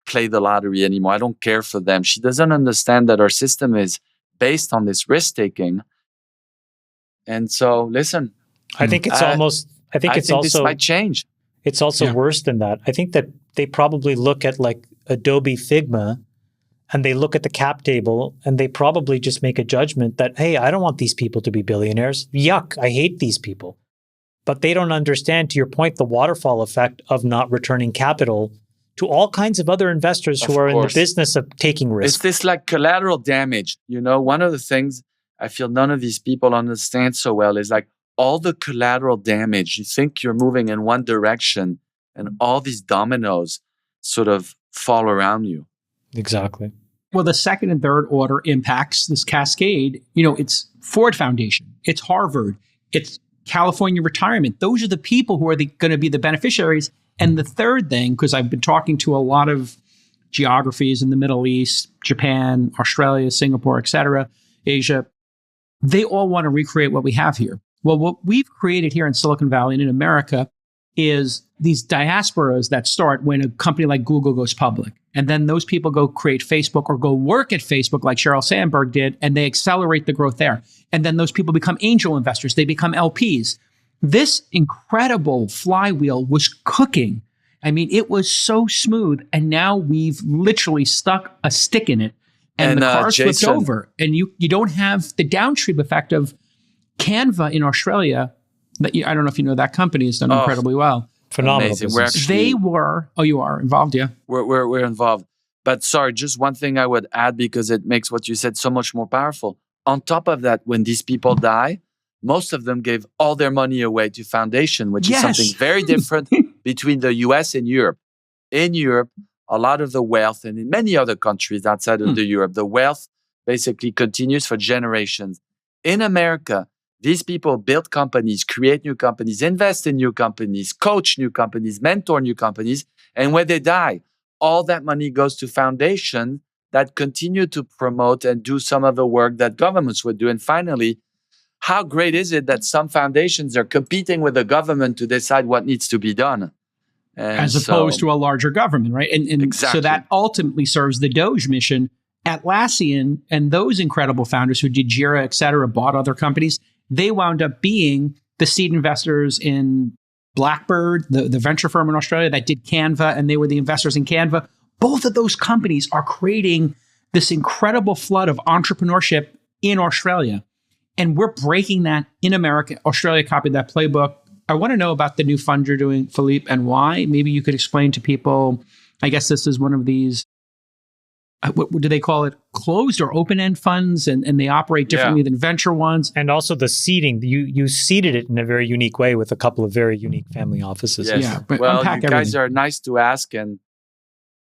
play the lottery anymore. I don't care for them. She doesn't understand that our system is based on this risk taking. And so, listen, I think it's this might change. It's also worse than that. I think that they probably look at like Adobe Figma and they look at the cap table and they probably just make a judgment that, hey, I don't want these people to be billionaires. Yuck, I hate these people. But they don't understand, to your point, the waterfall effect of not returning capital to all kinds of other investors who are in the business of taking risks. It's this like collateral damage. One of the things I feel none of these people understand so well is like all the collateral damage. You think you're moving in one direction and all these dominoes sort of fall around you. Exactly. Well, the second and third order impacts, this cascade, it's Ford Foundation, it's Harvard, it's California retirement. Those are the people who are going to be the beneficiaries. And the third thing, because I've been talking to a lot of geographies in the Middle East, Japan, Australia, Singapore, et cetera, Asia, they all want to recreate what we have here. Well, what we've created here in Silicon Valley and in America is these diasporas that start when a company like Google goes public. And then those people go create Facebook or go work at Facebook like Sheryl Sandberg did, and they accelerate the growth there. And then those people become angel investors. They become LPs. This incredible flywheel was cooking. I mean, it was so smooth. And now we've literally stuck a stick in it and the car flipped over. And you don't have the downstream effect of Canva in Australia. I don't know if you know that company has done incredibly well. Phenomenal. They were, you are involved, yeah? We're involved. But sorry, just one thing I would add because it makes what you said so much more powerful. On top of that, when these people die, most of them gave all their money away to foundation, which is something very different between the US and Europe. In Europe, a lot of the wealth, and in many other countries outside of Europe, the wealth basically continues for generations. In America, these people build companies, create new companies, invest in new companies, coach new companies, mentor new companies. And when they die, all that money goes to foundations that continue to promote and do some of the work that governments would do. And finally, how great is it that some foundations are competing with the government to decide what needs to be done? As opposed to a larger government, right? And exactly. So that ultimately serves the Doge mission. Atlassian and those incredible founders who did Jira, et cetera, bought other companies, they wound up being the seed investors in Blackbird, the venture firm in Australia that did Canva, and they were the investors in Canva. Both of those companies are creating this incredible flood of entrepreneurship in Australia. And we're breaking that in America. Australia copied that playbook. I want to know about the new fund you're doing, Philippe, and why. Maybe you could explain to people, I guess this is one of these, what do they call it? Closed or open-end funds, and they operate differently than venture ones. And also the seeding. You seeded it in a very unique way with a couple of very unique family offices. Yes. Yeah, but well, unpack you guys everything. are nice to ask, and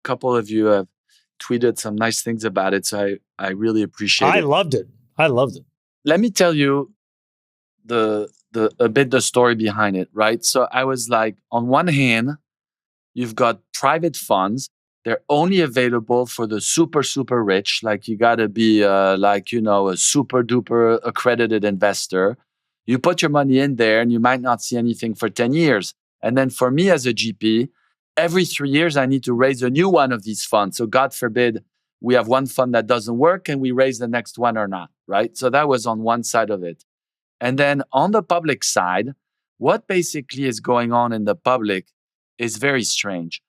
a couple of you have tweeted some nice things about it, so I really appreciate it. I loved it. Let me tell you the story behind it, right? So I was like, on one hand, you've got private funds. They're only available for the super, super rich. Like you got to be a super duper accredited investor. You put your money in there and you might not see anything for 10 years. And then for me as a GP, every 3 years, I need to raise a new one of these funds. So God forbid, we have one fund that doesn't work and we raise the next one or not, right? So that was on one side of it. And then on the public side, what basically is going on in the public is very strange.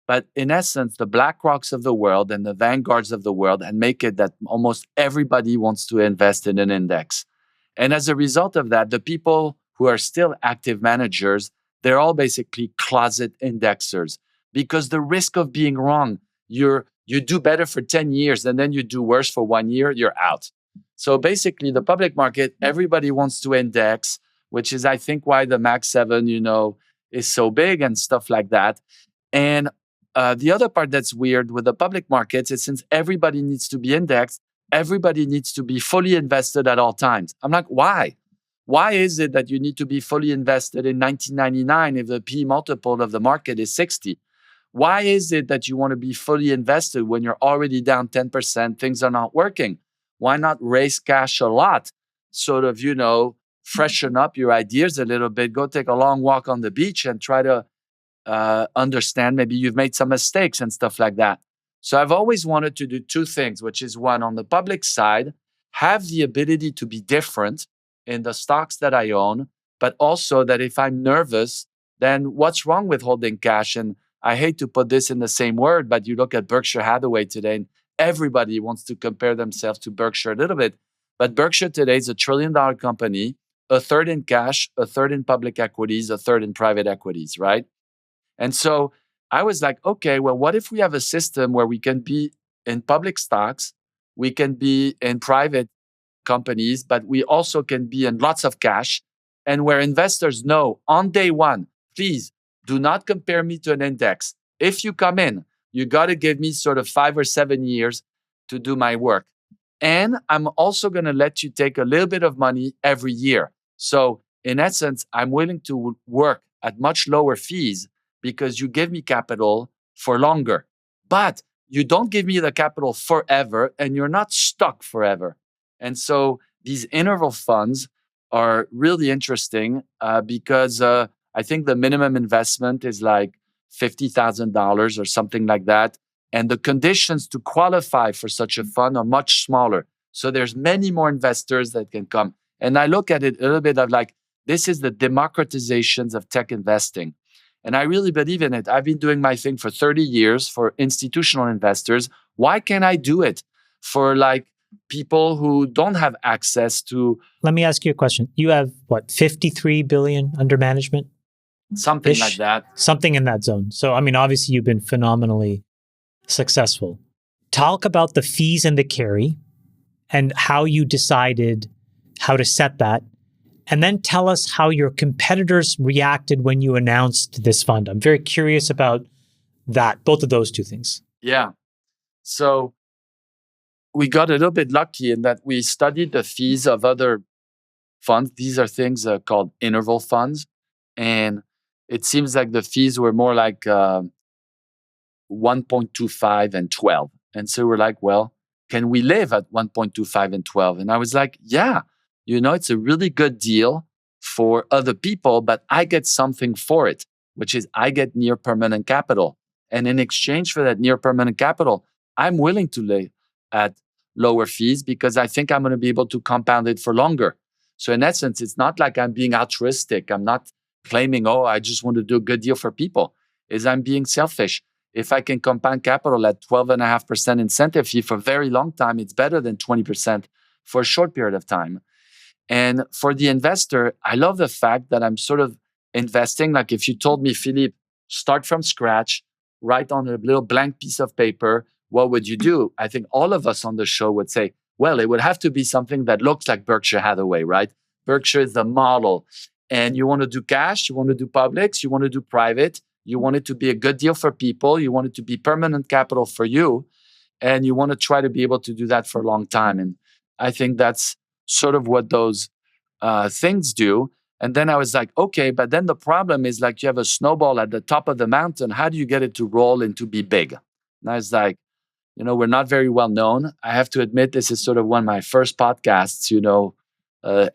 But in essence, the BlackRocks of the world and the Vanguards of the world and make it that almost everybody wants to invest in an index. And as a result of that, the people who are still active managers, they're all basically closet indexers because the risk of being wrong, you do better for 10 years and then you do worse for 1 year, you're out. So basically the public market, everybody wants to index, which is I think why the Max 7, is so big and stuff like that. And the other part that's weird with the public markets is since everybody needs to be indexed, everybody needs to be fully invested at all times. I'm like, why? Why is it that you need to be fully invested in 1999 if the P multiple of the market is 60? Why is it that you want to be fully invested when you're already down 10%, things are not working? Why not raise cash a lot? Sort of, freshen up your ideas a little bit, go take a long walk on the beach and try to understand maybe you've made some mistakes and stuff like that. So I've always wanted to do two things, which is one, on the public side, have the ability to be different in the stocks that I own, but also that if I'm nervous, then what's wrong with holding cash? And I hate to put this in the same word, but you look at Berkshire Hathaway today, and everybody wants to compare themselves to Berkshire a little bit. But Berkshire today is $1 trillion company, a third in cash, a third in public equities, a third in private equities, right? And so I was like, okay, well, what if we have a system where we can be in public stocks, we can be in private companies, but we also can be in lots of cash, and where investors know on day one, please do not compare me to an index. If you come in, you got to give me sort of 5 or 7 years to do my work. And I'm also going to let you take a little bit of money every year. So in essence, I'm willing to work at much lower fees because you give me capital for longer. But you don't give me the capital forever, and you're not stuck forever. And so these interval funds are really interesting because I think the minimum investment is like $50,000 or something like that. And the conditions to qualify for such a fund are much smaller. So there's many more investors that can come. And I look at it a little bit of like, this is the democratizations of tech investing. And I really believe in it. I've been doing my thing for 30 years for institutional investors. Why can't I do it for like people who don't have access to... Let me ask you a question. You have what, 53 billion under management? Something like that. Something in that zone. So, I mean, obviously you've been phenomenally successful. Talk about the fees and the carry and how you decided how to set that. And then tell us how your competitors reacted when you announced this fund. I'm very curious about that, both of those two things. Yeah. So we got a little bit lucky in that we studied the fees of other funds. These are things called interval funds. And it seems like the fees were more like 1.25 and 12. And so we're like, well, can we live at 1.25 and 12? And I was like, yeah, it's a really good deal for other people, but I get something for it, which is I get near permanent capital. And in exchange for that near permanent capital, I'm willing to lay at lower fees because I think I'm going to be able to compound it for longer. So in essence, it's not like I'm being altruistic. I'm not claiming, I just want to do a good deal for people. I'm being selfish. If I can compound capital at 12.5% incentive fee for a very long time, it's better than 20% for a short period of time. And for the investor, I love the fact that I'm sort of investing. Like if you told me, Philippe, start from scratch, write on a little blank piece of paper, what would you do? I think all of us on the show would say, well, it would have to be something that looks like Berkshire Hathaway, right? Berkshire is the model. And you want to do cash, you want to do publics, you want to do private, you want it to be a good deal for people, you want it to be permanent capital for you, and you want to try to be able to do that for a long time. And I think that's sort of what those things do. And then I was like, okay, but then the problem is like you have a snowball at the top of the mountain. How do you get it to roll and to be big? And I was like, we're not very well known. I have to admit, this is sort of one of my first podcasts,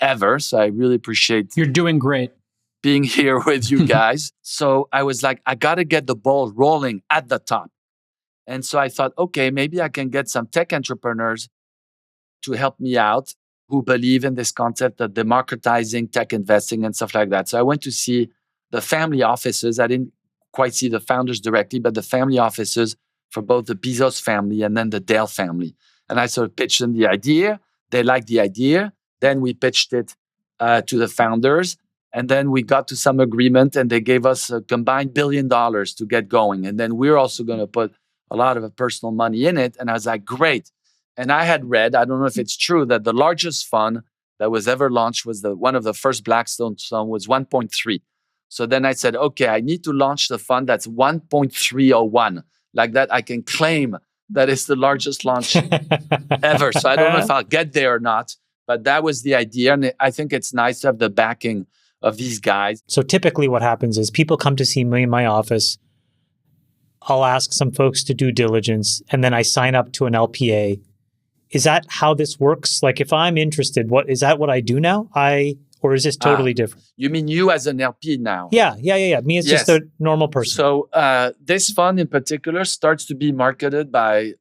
ever. So I really appreciate... You're doing great. Being here with you guys. So I was like, I got to get the ball rolling at the top. And so I thought, okay, maybe I can get some tech entrepreneurs to help me out who believe in this concept of democratizing tech investing and stuff like that. So I went to see the family offices. I didn't quite see the founders directly, but the family offices for both the Bezos family and then the Dell family. And I sort of pitched them the idea. They liked the idea. Then we pitched it to the founders. And then we got to some agreement and they gave us a combined $1 billion to get going. And then we're also going to put a lot of personal money in it. And I was like, great. And I had read, I don't know if it's true, that the largest fund that was ever launched was one of the first Blackstone fund was 1.3. So then I said, okay, I need to launch the fund that's 1.301. Like that, I can claim that it's the largest launch ever. So I don't know if I'll get there or not, but that was the idea. And I think it's nice to have the backing of these guys. So typically what happens is people come to see me in my office. I'll ask some folks to do diligence, and then I sign up to an LPA. Is that how this works? Like if I'm interested, what is that what I do now? Or Or is this totally different? You mean you as an LP now? Yeah. Me as just a normal person. So this fund in particular starts to be marketed by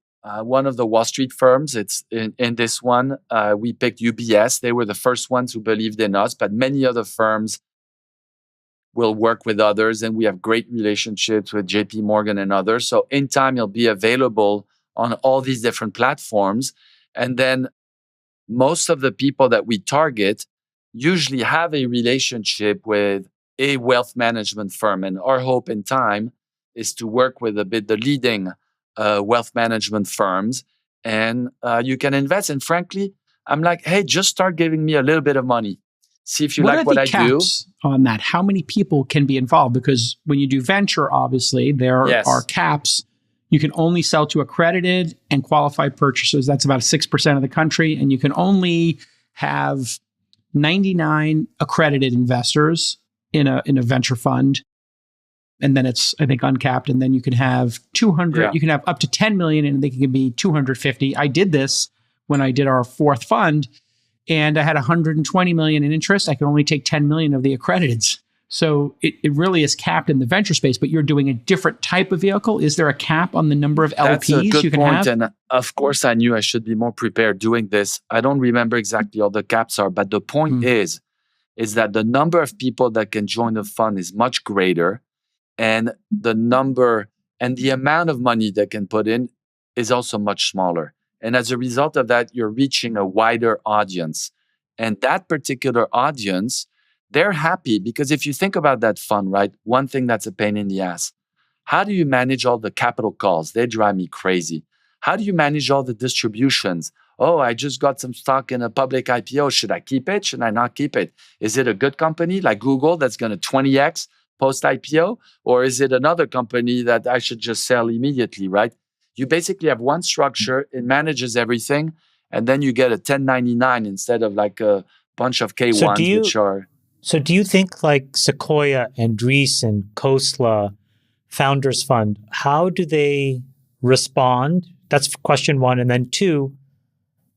one of the Wall Street firms. It's in this one. We picked UBS. They were the first ones who believed in us, but many other firms will work with others. And we have great relationships with JP Morgan and others. So in time, it'll be available on all these different platforms. And then most of the people that we target usually have a relationship with a wealth management firm. And our hope in time is to work with the leading wealth management firms. And you can invest. And frankly, I'm like, hey, just start giving me a little bit of money. See if you like what I do. What are the caps on that? How many people can be involved? Because when you do venture, obviously, there are caps. You can only sell to accredited and qualified purchasers. That's about 6% of the country. And you can only have 99 accredited investors in a venture fund. And then it's, I think, uncapped. And then you can have 200, you can have up to 10 million, and they can be 250. I did this when I did our fourth fund, and I had 120 million in interest. I could only take 10 million of the accrediteds. So it really is capped in the venture space, but you're doing a different type of vehicle. Is there a cap on the number of LPs That's a good you can point. have? And of course, I knew I should be more prepared doing this. I don't remember exactly all the caps are, but the point is that the number of people that can join the fund is much greater. And the number and the amount of money they can put in is also much smaller. And as a result of that, you're reaching a wider audience. And that particular audience, they're happy because if you think about that fund, right? One thing that's a pain in the ass. How do you manage all the capital calls? They drive me crazy. How do you manage all the distributions? Oh, I just got some stock in a public IPO. Should I keep it? Should I not keep it? Is it a good company like Google that's going to 20x post-IPO? Or is it another company that I should just sell immediately, right? You basically have one structure. It manages everything. And then you get a 1099 instead of like a bunch of K1s, which are... So do you think like Sequoia and Dries and Khosla Founders Fund, how do they respond? That's question one. And then two,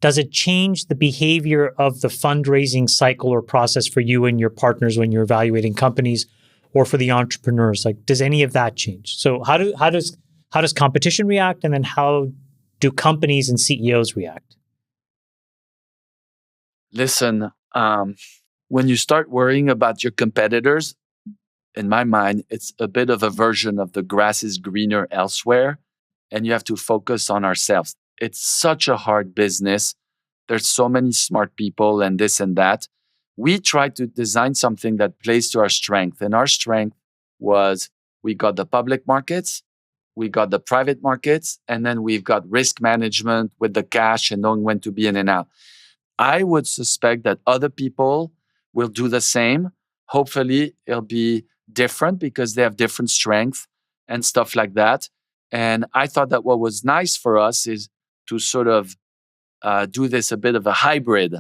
does it change the behavior of the fundraising cycle or process for you and your partners when you're evaluating companies or for the entrepreneurs? Like, does any of that change? So how does competition react? And then how do companies and CEOs react? Listen, when you start worrying about your competitors, in my mind, it's a bit of a version of the grass is greener elsewhere, and you have to focus on ourselves. It's such a hard business. There's so many smart people and this and that. We tried to design something that plays to our strength, and our strength was we got the public markets, we got the private markets, and then we've got risk management with the cash and knowing when to be in and out. I would suspect that other people will do the same. Hopefully, it'll be different because they have different strength and stuff like that. And I thought that what was nice for us is to sort of do this a bit of a hybrid,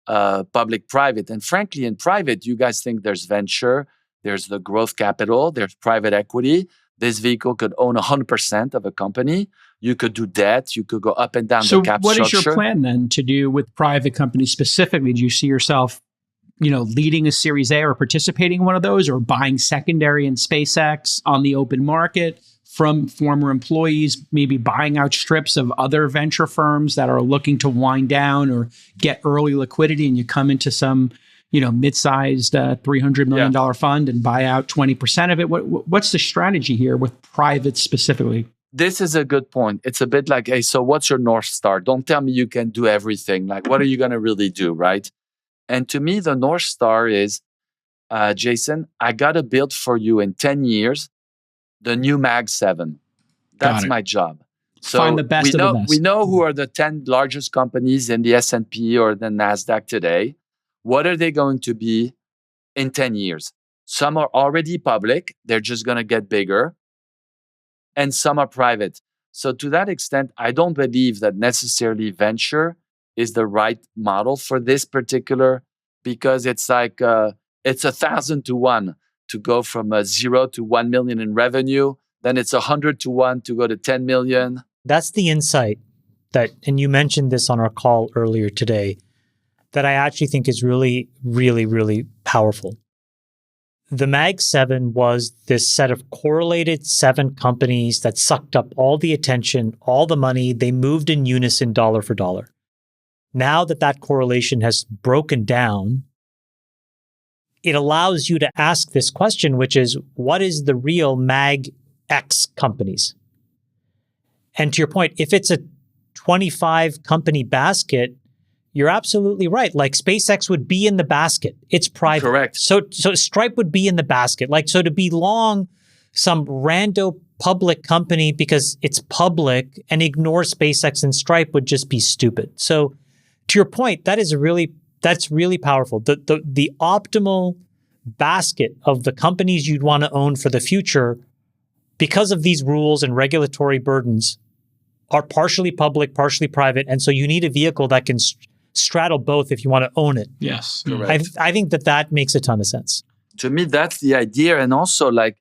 public-private. And frankly, in private, you guys think there's venture, there's the growth capital, there's private equity. This vehicle could own 100% of a company. You could do debt. You could go up and down the cap structure. So what is your plan then to do with private companies specifically? Do you see yourself, leading a Series A or participating in one of those, or buying secondary in SpaceX on the open market from former employees, maybe buying out strips of other venture firms that are looking to wind down or get early liquidity, and you come into some mid-sized $300 million fund and buy out 20% of it? What's the strategy here with private specifically? This is a good point. It's a bit like, hey, so what's your North Star? Don't tell me you can do everything. Like, what are you going to really do, right? And to me, the North Star is, Jason, I got to build for you in 10 years the new Mag 7. That's my job. So find the best of the best. We know who are the 10 largest companies in the S&P or the NASDAQ today. What are they going to be in 10 years? Some are already public. They're just going to get bigger. And some are private. So to that extent, I don't believe that necessarily venture is the right model for this particular, because it's like, it's 1,000 to 1 to go from 0 to 1 million in revenue. Then it's 100 to 1 to go to 10 million. That's the insight and you mentioned this on our call earlier today, that I actually think is really, really, really powerful. The Mag 7 was this set of correlated 7 companies that sucked up all the attention, all the money. They moved in unison dollar for dollar. Now that correlation has broken down, it allows you to ask this question, which is, what is the real Mag X companies? And to your point, if it's a 25 company basket, you're absolutely right. Like SpaceX would be in the basket. It's private. Correct. So Stripe would be in the basket. Like, so to be long some rando public company because it's public and ignore SpaceX and Stripe would just be stupid. So to your point, that's really powerful. The optimal basket of the companies you'd want to own for the future, because of these rules and regulatory burdens, are partially public, partially private. And so you need a vehicle that can straddle both if you want to own it. Yes. I think that makes a ton of sense. To me, that's the idea. And also, like,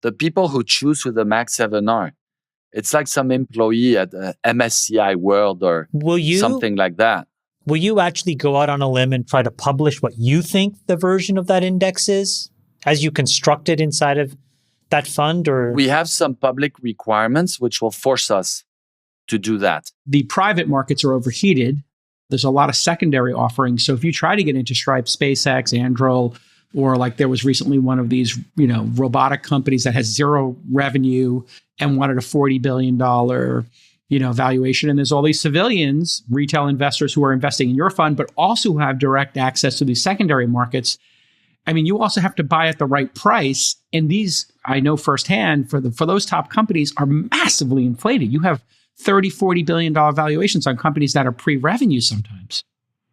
the people who choose who the Mag 7 are, it's like some employee at MSCI World or something like that. Will you actually go out on a limb and try to publish what you think the version of that index is as you construct it inside of that fund? Or we have some public requirements which will force us to do that. The private markets are overheated. There's a lot of secondary offerings. So if you try to get into Stripe, SpaceX, Anduril, or like there was recently one of these, robotic companies that has zero revenue and wanted a $40 billion, valuation. And there's all these civilians, retail investors who are investing in your fund, but also who have direct access to these secondary markets. I mean, you also have to buy at the right price. And these, I know firsthand, for those top companies are massively inflated. You have $30, $40 billion valuations on companies that are pre-revenue sometimes.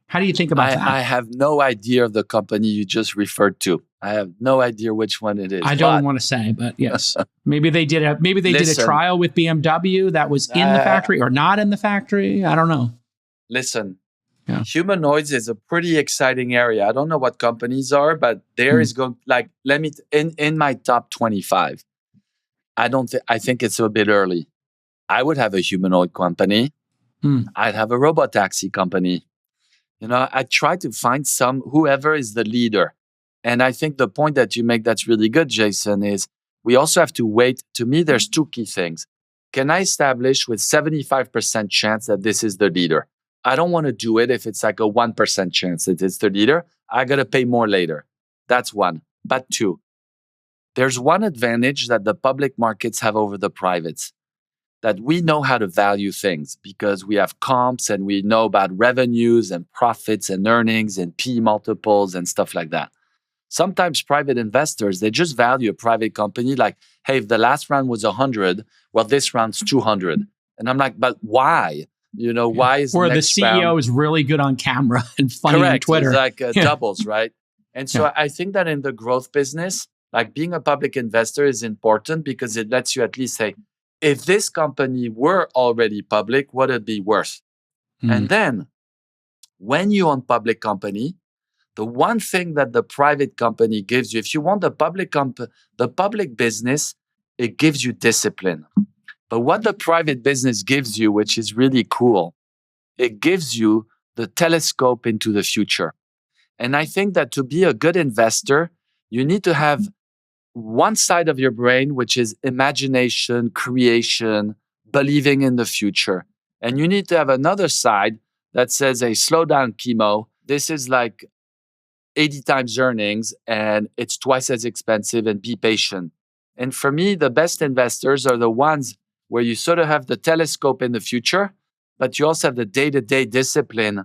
How do you think about that? I have no idea of the company you just referred to. I have no idea which one it is. I don't want to say, but yes. Maybe they did a trial with BMW that was in the factory or not in the factory. I don't know. Listen, humanoids is a pretty exciting area. I don't know what companies are, but there is going, like, in my top 25, I think it's a bit early. I would have a humanoid company. I'd have a robot taxi company. I try to find whoever is the leader. And I think the point that you make that's really good, Jason, is we also have to wait. To me, there's 2 key things. Can I establish with 75% chance that this is the leader? I don't want to do it if it's like a 1% chance that it's the leader. I got to pay more later. That's one. But 2, there's one advantage that the public markets have over the privates, that we know how to value things because we have comps and we know about revenues and profits and earnings and P multiples and stuff like that. Sometimes private investors, they just value a private company like, hey, if the last round was 100, well, this round's 200. And I'm like, but why? Why is or the CEO round is really good on camera and funny on Twitter. It's like doubles, right? And so I think that in the growth business, like being a public investor is important because it lets you at least say, if this company were already public, what would it be worth? And then when you own public company, the one thing that the private company gives you, if you want the public business, it gives you discipline. But what the private business gives you, which is really cool, it gives you the telescope into the future. And I think that to be a good investor, you need to have one side of your brain, which is imagination, creation, believing in the future. And you need to have another side that says, hey, slow down, chemo. This is like 80 times earnings and it's twice as expensive, and be patient. And for me, the best investors are the ones where you sort of have the telescope in the future, but you also have the day-to-day discipline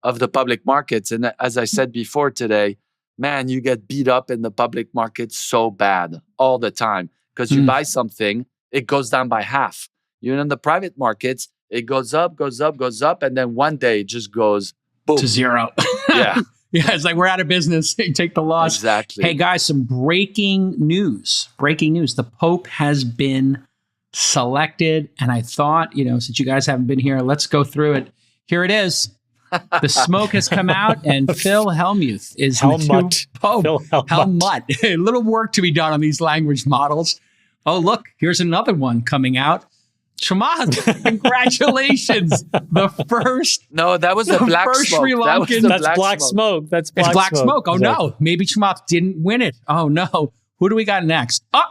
of the public markets. And as I said before today, man, you get beat up in the public markets so bad all the time because you buy something, it goes down by half. In the private markets, it goes up, and then one day it just goes boom. To zero. Yeah. Yeah, it's like we're out of business. You take the loss. Exactly. Hey, guys, some breaking news. The Pope has been selected. And I thought, since you guys haven't been here, let's go through it. Here it is. The smoke has come out, and Phil Hellmuth is the new Pope. Helmut. A little work to be done on these language models. Oh, look, here's another one coming out. Chamath, congratulations. The first. No, that was the black first smoke. Sri That was Lankan- the That's black smoke. That's black It's black smoke. Oh, Exactly. no. Maybe Chamath didn't win it. Oh, no. Who do we got next? Oh,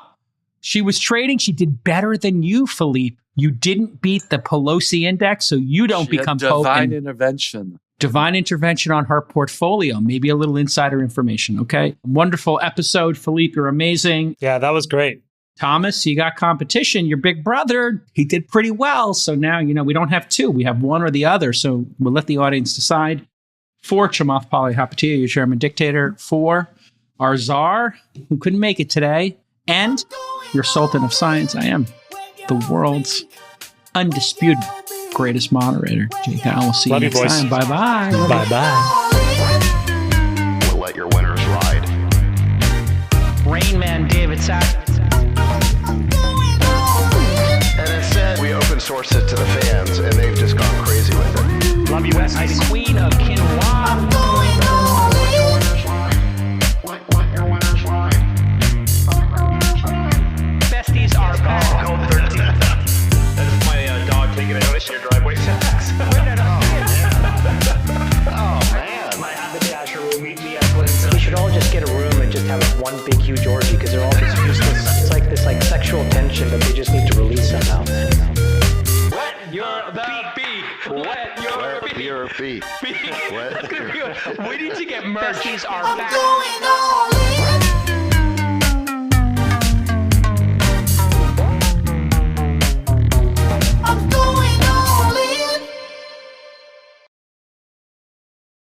she was trading. She did better than you, Philippe. You didn't beat the Pelosi index, so you don't She had become divine Pope. intervention. Divine intervention on her portfolio. Maybe a little insider information, okay? Wonderful episode. Philippe, you're amazing. Yeah, that was great. Thomas, you got competition. Your big brother, he did pretty well. So now, we don't have two. We have one or the other. So we'll let the audience decide. 4, Chamath Palihapitiya, your German dictator. 4, our czar, who couldn't make it today. And your sultan of science. I am the world's undisputed greatest moderator. Jake, I will see Love you you, next boys. time. Bye-bye. Bye-bye. We'll let your winners ride. Rain Man David Sack. And instead, we open source it to the fans, and they've just gone crazy with it. Love you, West. The Queen of Quinoa. Besties are back. Code 13. That's my dog taking a notice in your driveway. Oh, man. My haberdasher will meet me at Clinton. We should all just get a room and just have one big huge orgy because they're all just useless. It's like this sexual tension that they just need to release somehow. Wet your beak. Wet your Wet your feet. Wet your We need to get merch. Besties are back. Going all in.